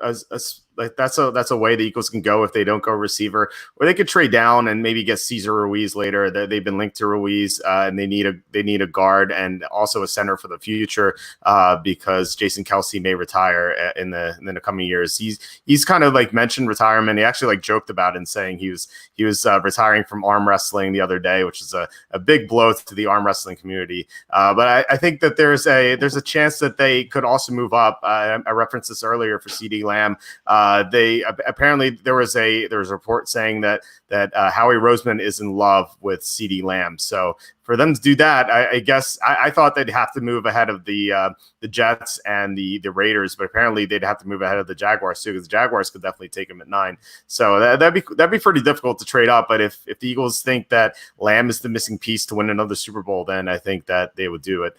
way the Eagles can go if they don't go receiver, or they could trade down and maybe get Cesar Ruiz later. They've been linked to Ruiz, and they need a guard and also a center for the future because Jason Kelsey may retire in the coming years. He's kind of like mentioned retirement. He actually like joked about it and saying he was retiring from arm wrestling the other day, which is a big blow to the arm wrestling community. But I think that there's a chance that they could also move up. I referenced this earlier for CeeDee Lamb. They apparently there was a report saying that Howie Roseman is in love with CeeDee Lamb. So for them to do that, I guess I thought they'd have to move ahead of the Jets and the Raiders, but apparently they'd have to move ahead of the Jaguars too, because the Jaguars could definitely take him at 9. So that'd be pretty difficult to trade up. But if the Eagles think that Lamb is the missing piece to win another Super Bowl, then I think that they would do it.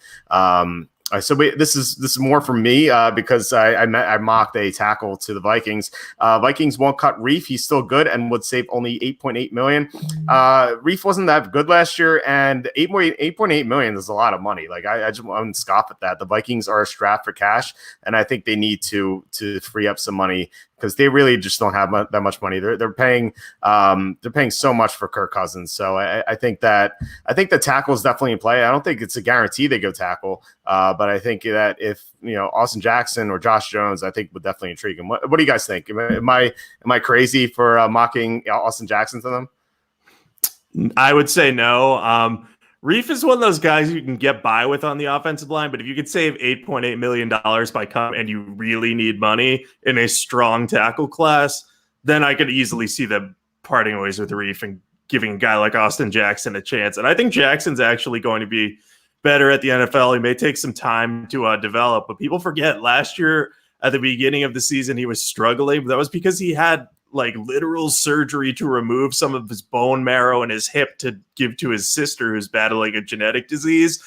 So this is more for me because I mocked a tackle to the Vikings. Vikings won't cut Reef. He's still good and would save only $8.8 million. Reef wasn't that good last year, and $8.8 million is a lot of money. Like I just wouldn't scoff at that. The Vikings are strapped for cash, and I think they need to free up some money because they really just don't have that much money. They're paying so much for Kirk Cousins. So I think the tackle is definitely in play. I don't think it's a guarantee they go tackle, but I think that if Austin Jackson or Josh Jones, I think would definitely intrigue him. What do you guys think? Am I crazy for mocking Austin Jackson to them? I would say no. Reef is one of those guys you can get by with on the offensive line, but if you could save $8.8 million by coming and you really need money in a strong tackle class, then I could easily see them parting ways with Reef and giving a guy like Austin Jackson a chance. And I think Jackson's actually going to be better at the NFL. He may take some time to develop, but people forget last year at the beginning of the season, he was struggling. But that was because he had like literal surgery to remove some of his bone marrow in his hip to give to his sister who's battling a genetic disease.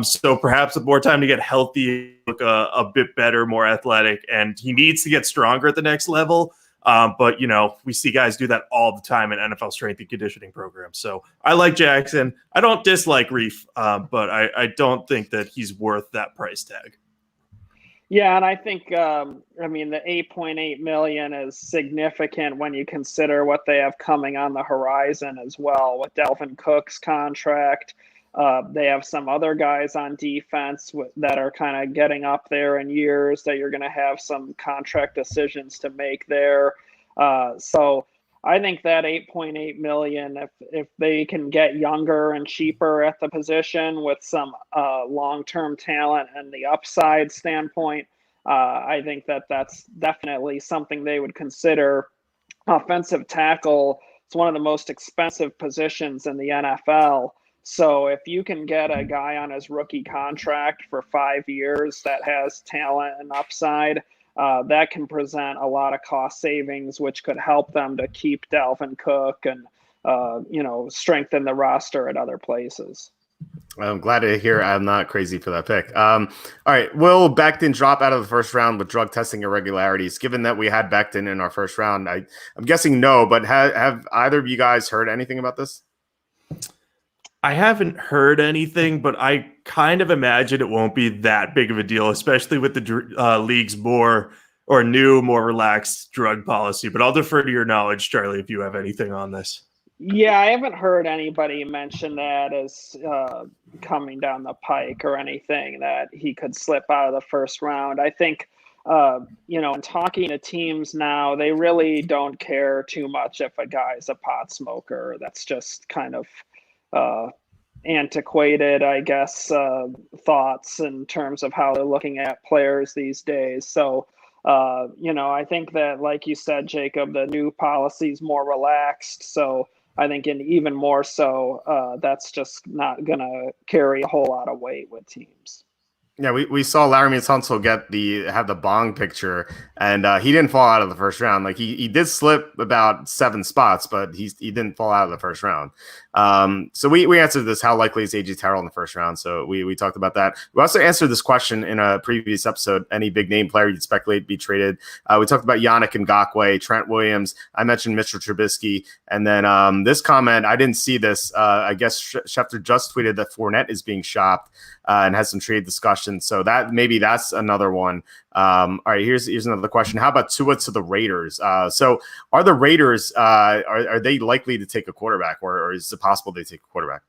So perhaps with more time to get healthy, look a bit better, more athletic, and he needs to get stronger at the next level. But we see guys do that all the time in NFL strength and conditioning programs. So I like Jackson. I don't dislike Reef, but I don't think that he's worth that price tag. Yeah, and I think, the $8.8 million is significant when you consider what they have coming on the horizon as well with Dalvin Cook's contract. They have some other guys on defense that are kind of getting up there in years that you're going to have some contract decisions to make there. So I think that $8.8 million, if they can get younger and cheaper at the position with some long-term talent and the upside standpoint, I think that's definitely something they would consider. Offensive tackle, it's one of the most expensive positions in the NFL. So if you can get a guy on his rookie contract for 5 years that has talent and upside, that can present a lot of cost savings, which could help them to keep Dalvin Cook and, strengthen the roster at other places. I'm glad to hear I'm not crazy for that pick. All right. Will Becton drop out of the first round with drug testing irregularities? Given that we had Becton in our first round, I'm guessing no, but have either of you guys heard anything about this? I haven't heard anything, but I kind of imagine it won't be that big of a deal, especially with the league's more relaxed drug policy. But I'll defer to your knowledge, Charlie, if you have anything on this. Yeah, I haven't heard anybody mention that as coming down the pike or anything, that he could slip out of the first round. I think, in talking to teams now, they really don't care too much if a guy's a pot smoker. That's just kind of antiquated, I guess, thoughts in terms of how they're looking at players these days. So, I think that, like you said, Jacob, the new policy is more relaxed. So I think, and even more so, that's just not going to carry a whole lot of weight with teams. Yeah, we saw Laremy Tunsil have the bong picture, and he didn't fall out of the first round. Like he did slip about 7 spots, but he didn't fall out of the first round. So we answered this: how likely is AJ Terrell in the first round? So we talked about that. We also answered this question in a previous episode: any big name player you'd speculate be traded? We talked about Yannick Ngakoue, Trent Williams. I mentioned Mitchell Trubisky, and then this comment, I didn't see this. I guess Schefter just tweeted that Fournette is being shopped and has some trade discussion. So that's another one. All right, here's another question. How about Tua to the Raiders? So are the Raiders are they likely to take a quarterback, or is it possible they take a quarterback?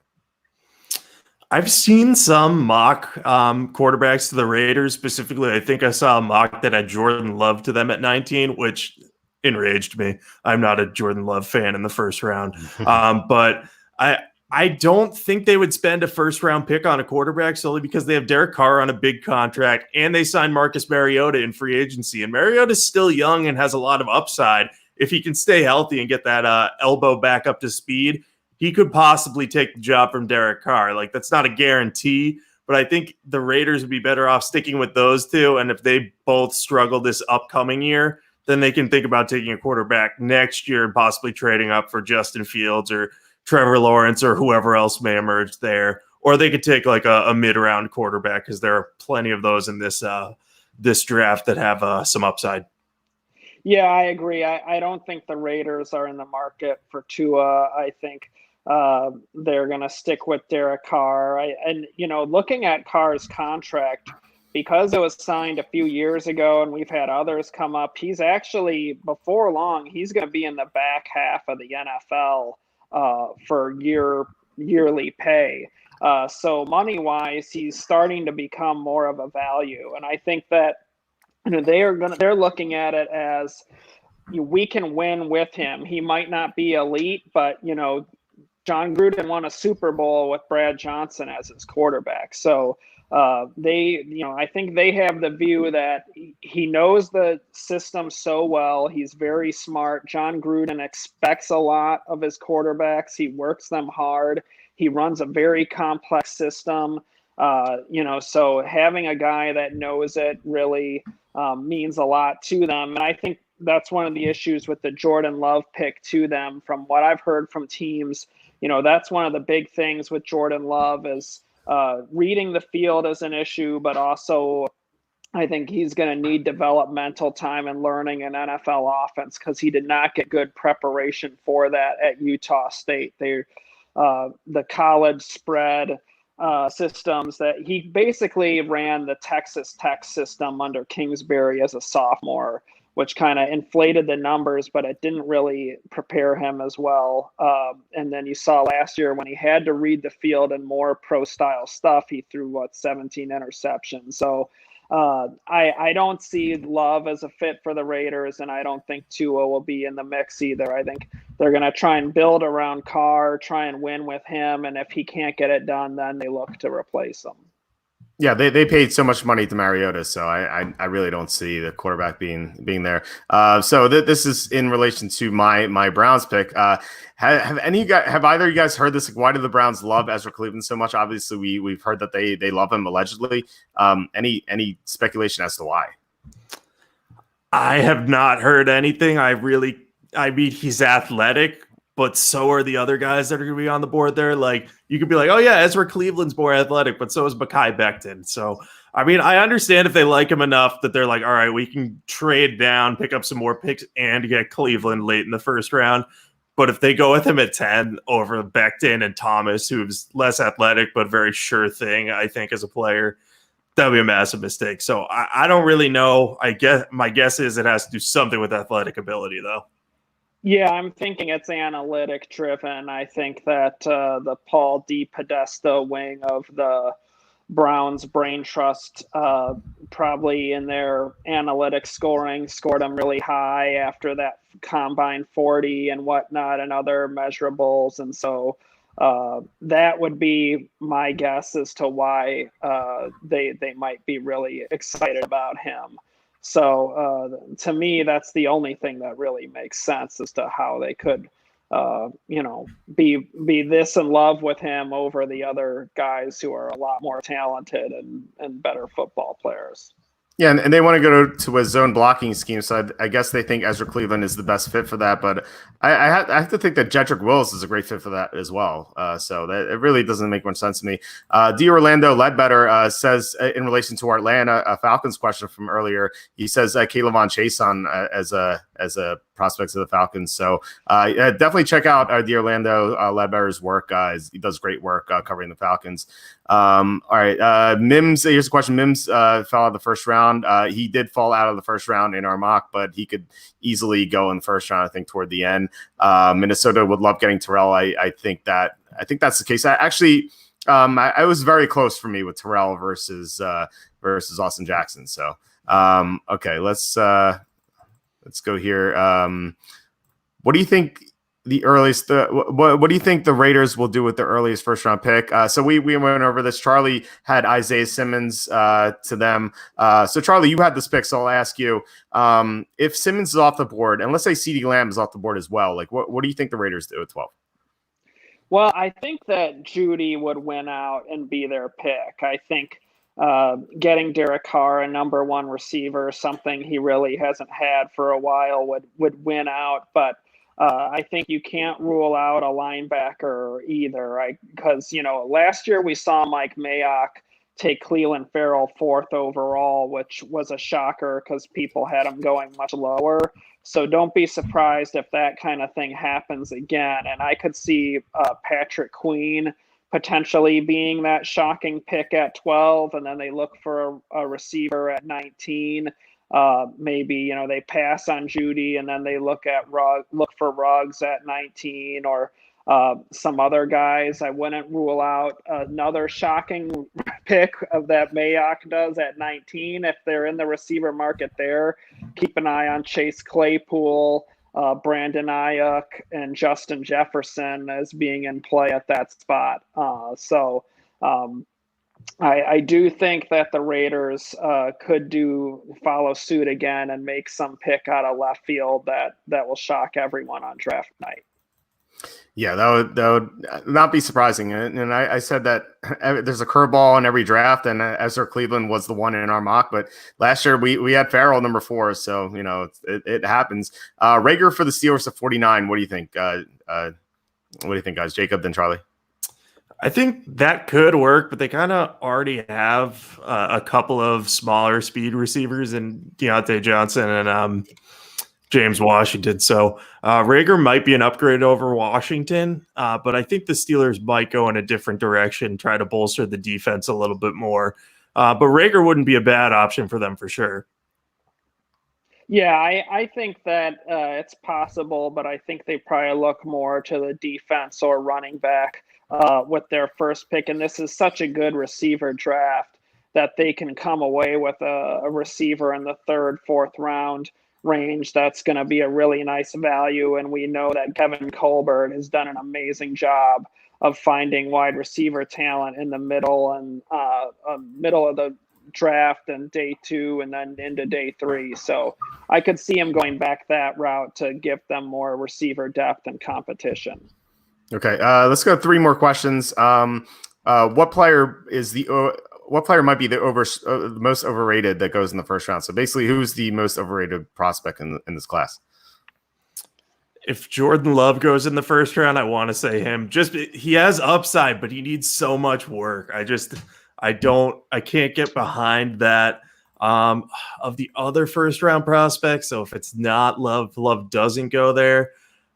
I've seen some mock quarterbacks to the Raiders. Specifically, I think I saw a mock that had Jordan Love to them at 19, which enraged me. I'm not a Jordan Love fan in the first round, but I don't think they would spend a first-round pick on a quarterback solely because they have Derek Carr on a big contract and they signed Marcus Mariota in free agency. And Mariota's still young and has a lot of upside. If he can stay healthy and get that elbow back up to speed, he could possibly take the job from Derek Carr. Like, that's not a guarantee, but I think the Raiders would be better off sticking with those two. And if they both struggle this upcoming year, then they can think about taking a quarterback next year and possibly trading up for Justin Fields or Trevor Lawrence or whoever else may emerge there. Or they could take like a mid-round quarterback, because there are plenty of those in this draft that have some upside. Yeah, I agree. I don't think the Raiders are in the market for Tua. I think they're going to stick with Derek Carr. Looking at Carr's contract, because it was signed a few years ago and we've had others come up, he's actually, before long, he's going to be in the back half of the NFL for yearly pay. So money-wise, he's starting to become more of a value. And I think that they're looking at it as, we can win with him. He might not be elite, but John Gruden won a Super Bowl with Brad Johnson as his quarterback. So I think they have the view that he knows the system so well. He's very smart. John Gruden expects a lot of his quarterbacks. He works them hard. He runs a very complex system. So having a guy that knows it really means a lot to them. And I think that's one of the issues with the Jordan Love pick to them. From what I've heard from teams, that's one of the big things with Jordan Love is reading the field is an issue, but also I think he's going to need developmental time and learning an NFL offense, because he did not get good preparation for that at Utah State. The college spread systems that he basically ran the Texas Tech system under Kingsbury as a sophomore, which kind of inflated the numbers, but it didn't really prepare him as well. And then you saw last year when he had to read the field and more pro-style stuff, he threw, 17 interceptions. So I don't see Love as a fit for the Raiders, and I don't think Tua will be in the mix either. I think they're going to try and build around Carr, try and win with him, and if he can't get it done, then they look to replace him. Yeah, they paid so much money to Mariota, so I really don't see the quarterback being there. So this is in relation to my Browns pick. Have either of you guys heard this? Like, why do the Browns love Ezra Cleveland so much? Obviously, we've heard that they love him allegedly. Any speculation as to why? I have not heard anything. I mean, he's athletic, but so are the other guys that are going to be on the board there. Like, you could be like, oh yeah, Ezra Cleveland's more athletic, but so is Mekhi Becton. So, I mean, I understand if they like him enough that they're like, all right, we can trade down, pick up some more picks, and get Cleveland late in the first round. But if they go with him at 10 over Becton and Thomas, who's less athletic but very sure thing, I think, as a player, that would be a massive mistake. So I don't really know. I guess my guess is it has to do something with athletic ability, though. Yeah, I'm thinking it's analytic driven. I think that the Paul D. Podesta wing of the Browns brain trust probably in their analytics scoring scored them really high after that combine 40 and whatnot and other measurables. And so that would be my guess as to why they might be really excited about him. So to me, that's the only thing that really makes sense as to how they could, be this in love with him over the other guys who are a lot more talented and better football players. Yeah, and they want to go to a zone blocking scheme, so I guess they think Ezra Cleveland is the best fit for that. But I have to think that Jedrick Wills is a great fit for that as well. So that it really doesn't make much sense to me. D. Orlando Ledbetter says in relation to our Atlanta Falcons question from earlier, he says Kayvon Chason as a prospects of the Falcons. So definitely check out the Orlando Ledbetter's work. He does great work covering the Falcons. All right. Mims, here's a question. Mims fell out of the first round. He did fall out of the first round in our mock, but he could easily go in the first round, I think, toward the end. Minnesota would love getting Terrell. I think that's the case. I was very close for me with Terrell versus Austin Jackson. So, okay, let's go here. What do you think the earliest? What do you think the Raiders will do with the earliest first round pick? So we went over this. Charlie had Isaiah Simmons to them. So Charlie, you had this pick, so I'll ask you: if Simmons is off the board, and let's say CeeDee Lamb is off the board as well, like what do you think the Raiders do at 12? Well, I think that Judy would win out and be their pick. I think getting Derek Carr, a number one receiver, something he really hasn't had for a while, would win out. But I think you can't rule out a linebacker either. Because last year we saw Mike Mayock take Cleveland Farrell 4th overall, which was a shocker because people had him going much lower. So don't be surprised if that kind of thing happens again. And I could see Patrick Queen potentially being that shocking pick at 12, and then they look for a receiver at 19. Maybe they pass on Judy, and then they look for Ruggs at 19, or some other guys. I wouldn't rule out another shocking pick of that Mayock does at 19 if they're in the receiver market there. Keep an eye on Chase Claypool, Brandon Ayuk, and Justin Jefferson as being in play at that spot. I do think that the Raiders could follow suit again and make some pick out of left field that will shock everyone on draft night. Yeah, that would not be surprising. And I said that there's a curveball in every draft, and Ezra Cleveland was the one in our mock. But last year we had Farrell number 4, so it happens. Rager for the Steelers at 49. What do you think? What do you think, guys? Jacob, then Charlie. I think that could work, but they kind of already have a couple of smaller speed receivers in Deontay Johnson and James Washington. So Rager might be an upgrade over Washington, but I think the Steelers might go in a different direction, try to bolster the defense a little bit more. But Rager wouldn't be a bad option for them for sure. Yeah, I think that it's possible, but I think they probably look more to the defense or running back with their first pick. And this is such a good receiver draft that they can come away with a receiver in the 3rd, 4th round range that's going to be a really nice value. And we know that Kevin Colbert has done an amazing job of finding wide receiver talent in the middle and middle of the draft and day 2 and then into day 3. So I could see him going back that route to give them more receiver depth and competition. Okay, let's go 3 more questions. What player might be the most overrated that goes in the first round? So basically, who's the most overrated prospect in this class? If Jordan Love goes in the first round, I want to say him. He has upside, but he needs so much work. I can't get behind that. Of the other first round prospects, so if it's not Love doesn't go there.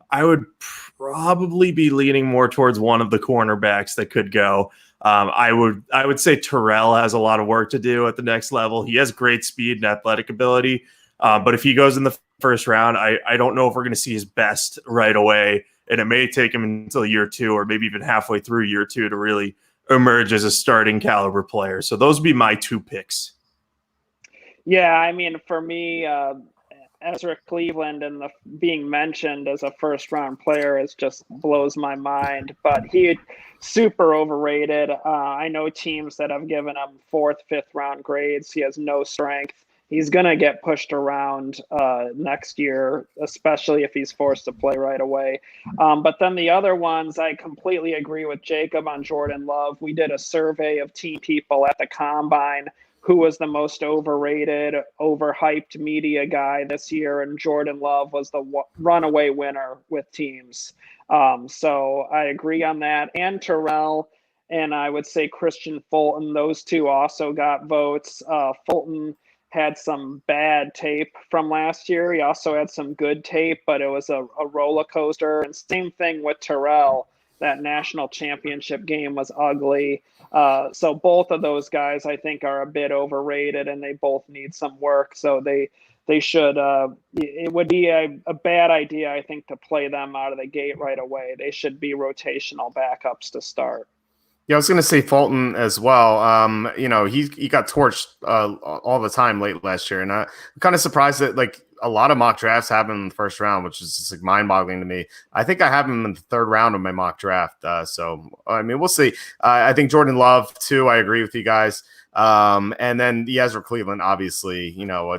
I would probably be leaning more towards one of the cornerbacks that could go. I would say Terrell has a lot of work to do at the next level. He has great speed and athletic ability, but if he goes in the first round, I don't know if we're going to see his best right away, and it may take him until year 2 or maybe even halfway through year 2 to really emerge as a starting caliber player. So those would be my 2 picks. Yeah, I mean, for me, Ezra Cleveland and the being mentioned as a first-round player just blows my mind. But he super overrated. I know teams that have given him 4th, 5th round grades. He has no strength. He's going to get pushed around next year, especially if he's forced to play right away. But then the other ones, I completely agree with Jacob on Jordan Love. We did a survey of team people at the Combine who was the most overrated, overhyped media guy this year, and Jordan Love was the runaway winner with teams. So I agree on that. And Terrell, and I would say Christian Fulton, those 2 also got votes. Fulton had some bad tape from last year. He also had some good tape, but it was a roller coaster. And same thing with Terrell. That national championship game was ugly. So both of those guys, I think, are a bit overrated, and they both need some work. So they should. It would be a bad idea, I think, to play them out of the gate right away. They should be rotational backups to start. Yeah, I was going to say Fulton as well. He got torched all the time late last year, and I'm kind of surprised that a lot of mock drafts have him in the first round, which is just mind-boggling to me. I think I have him in the 3rd round of my mock draft. So I mean, we'll see. I think Jordan Love too. I agree with you guys. And then the Ezra Cleveland, obviously,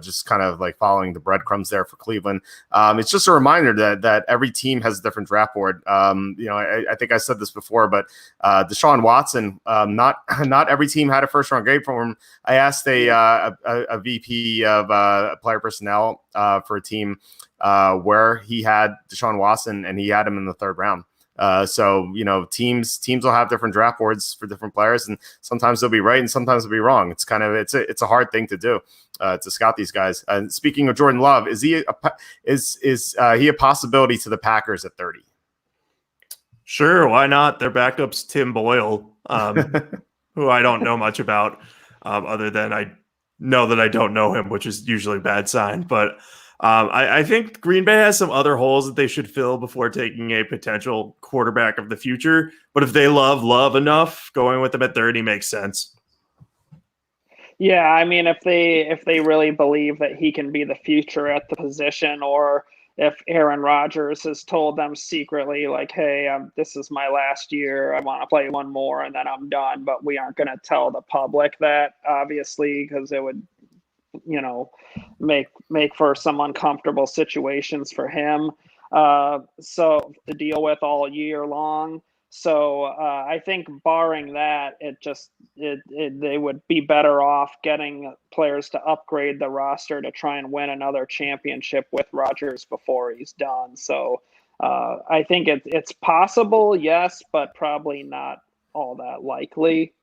just kind of following the breadcrumbs there for Cleveland. It's just a reminder that every team has a different draft board. I think I said this before, but Deshaun Watson, not every team had a first round grade for him. I asked a VP of player personnel for a team where he had Deshaun Watson, and he had him in the 3rd round. So teams will have different draft boards for different players, and sometimes they'll be right and sometimes they'll be wrong. It's it's a hard thing to do to scout these guys. And speaking of Jordan Love, is he a possibility to the Packers at 30? Sure, why not? Their backup's Tim Boyle, who I don't know much about, other than I know that I don't know him, which is usually a bad sign. But I think Green Bay has some other holes that they should fill before taking a potential quarterback of the future. But if they love enough, going with them at 30 makes sense. Yeah, I mean, if they really believe that he can be the future at the position, or if Aaron Rodgers has told them secretly, hey, this is my last year, I want to play one more and then I'm done, but we aren't going to tell the public that, obviously, because it would make for some uncomfortable situations for him so to deal with all year long. So I think barring that, they would be better off getting players to upgrade the roster to try and win another championship with Rodgers before he's done. So I think it's possible, yes, but probably not all that likely.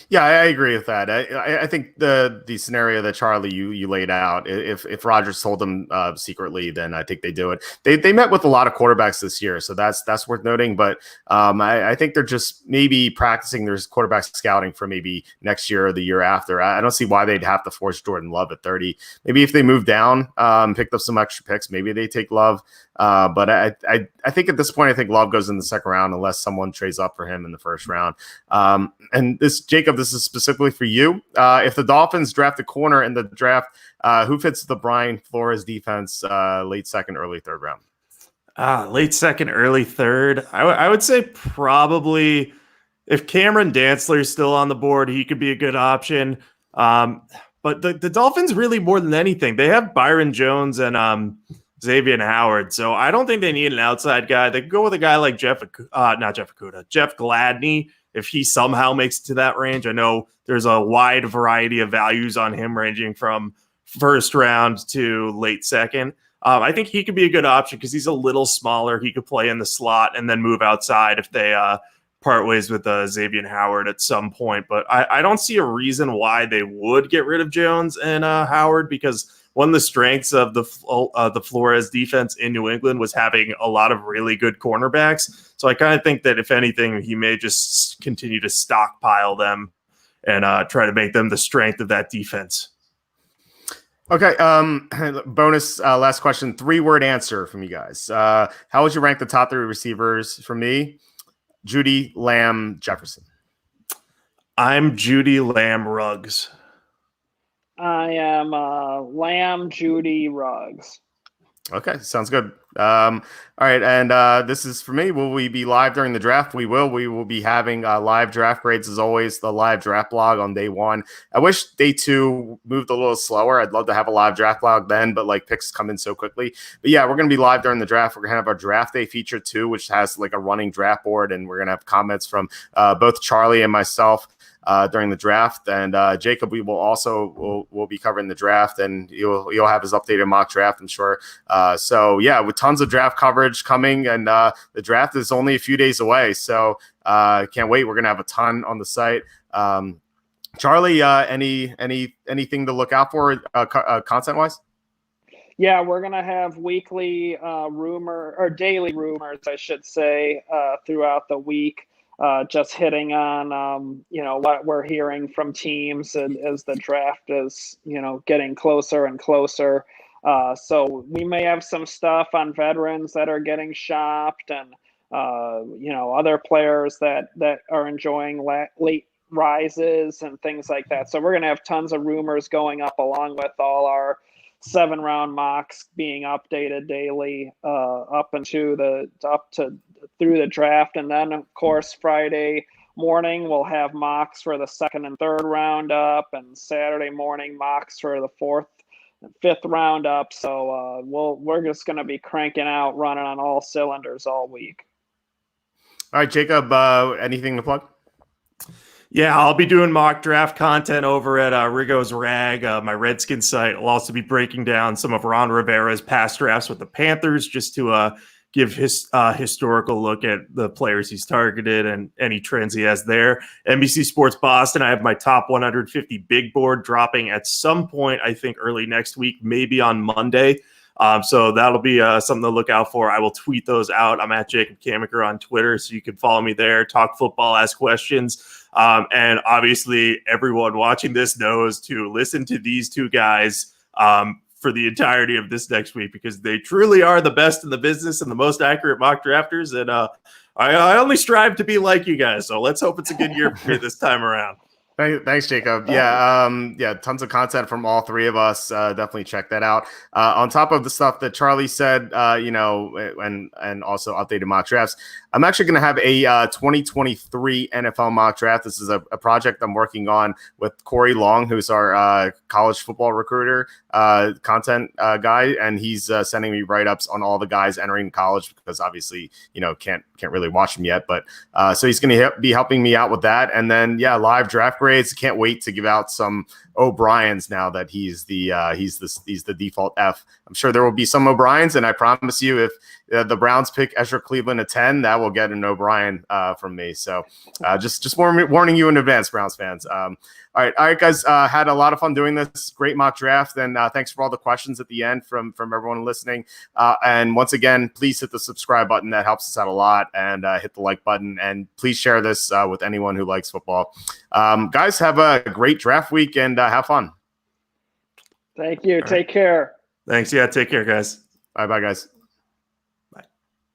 Yeah, I agree with that. I think the scenario that Charlie you laid out, if Rodgers told them secretly, then I think they do it. They met with a lot of quarterbacks this year, so that's worth noting. But I think they're just maybe practicing their quarterback scouting for maybe next year or the year after. I don't see why they'd have to force Jordan Love at 30. Maybe if they move down, picked up some extra picks, maybe they take Love. But I think at this point, I think Love goes in the 2nd round unless someone trades up for him in the 1st round. And Jacob, this is specifically for you. If the Dolphins draft a corner in the draft, who fits the Brian Flores defense late 2nd, early 3rd round? Late 2nd, early 3rd. I would say probably if Cameron Dantzler's still on the board, he could be a good option. But the Dolphins really, more than anything, they have Byron Jones and Xavier Howard. So I don't think they need an outside guy. They could go with a guy like Jeff Gladney, if he somehow makes it to that range. I know there's a wide variety of values on him, ranging from 1st round to late 2nd. I think he could be a good option because he's a little smaller. He could play in the slot and then move outside if they part ways with Xavier Howard at some point. But I don't see a reason why they would get rid of Jones and Howard, because one of the strengths of the Flores defense in New England was having a lot of really good cornerbacks. So I kind of think that if anything, he may just continue to stockpile them and try to make them the strength of that defense. Okay. Bonus last question. 3-word answer from you guys. How would you rank the top 3 receivers? For me, Judy, Lamb, Jefferson. I'm Judy, Lamb, Ruggs. I am Lamb, Judy, Ruggs. Okay, sounds good. All right, and this is for me. Will we be live during the draft? We will. We will be having live draft grades as always. The live draft blog on day 1. I wish day 2 moved a little slower. I'd love to have a live draft blog then, but like picks come in so quickly. But yeah, we're gonna be live during the draft. We're gonna have our draft day feature too, which has like a running draft board, and we're gonna have comments from both Charlie and myself during the draft, and Jacob, we will also will be covering the draft, and you'll have his updated mock draft, I'm sure. So yeah, with tons of draft coverage coming, and the draft is only a few days away, so can't wait. We're gonna have a ton on the site. Charlie, anything to look out for content wise? Yeah, we're gonna have weekly daily rumors, I should say, throughout the week. Just hitting on, what we're hearing from teams and as the draft is, getting closer and closer. So we may have some stuff on veterans that are getting shopped and, other players that are enjoying late rises and things like that. So we're going to have tons of rumors going up along with all our 7-round mocks being updated daily through the draft. And then of course Friday morning we'll have mocks for the 2nd and 3rd round up, and Saturday morning mocks for the 4th and 5th round up. So we're just going to be cranking out, running on all cylinders all week. All right, Jacob, anything to plug? Yeah, I'll be doing mock draft content over at Rigo's Rag, my Redskins site. I'll also be breaking down some of Ron Rivera's past drafts with the Panthers, just to give his historical look at the players he's targeted and any trends he has there. NBC Sports Boston, I have my top 150 big board dropping at some point, I think early next week, maybe on Monday. So that'll be something to look out for. I will tweet those out. I'm at Jacob Camenker on Twitter, so you can follow me there, talk football, ask questions. And obviously, everyone watching this knows to listen to these two guys for the entirety of this next week, because they truly are the best in the business and the most accurate mock drafters. And I only strive to be like you guys. So let's hope it's a good year for me this time around. Thanks, Jacob. Yeah, tons of content from all 3 of us. Definitely check that out. On top of the stuff that Charlie said, and also updated mock drafts, I'm actually going to have a 2023 NFL mock draft. This is a project I'm working on with Corey Long, who's our college football recruiter content guy, and he's sending me write-ups on all the guys entering college, because obviously, can't really watch them yet. But so he's going to be helping me out with that, and then live draft grades. Can't wait to give out some O'Briens now that he's the default F. I'm sure there will be some O'Briens, and I promise you, if the Browns pick Ezra Cleveland at 10, that will get an O'Brien from me. So just warning you in advance, Browns fans. All right, guys. Had a lot of fun doing this. Great mock draft, and thanks for all the questions at the end from everyone listening. And once again, please hit the subscribe button. That helps us out a lot. And hit the like button, and please share this with anyone who likes football. Guys, have a great draft week, and have fun. Thank you. Take care. Thanks. Yeah, take care, guys. Bye, guys.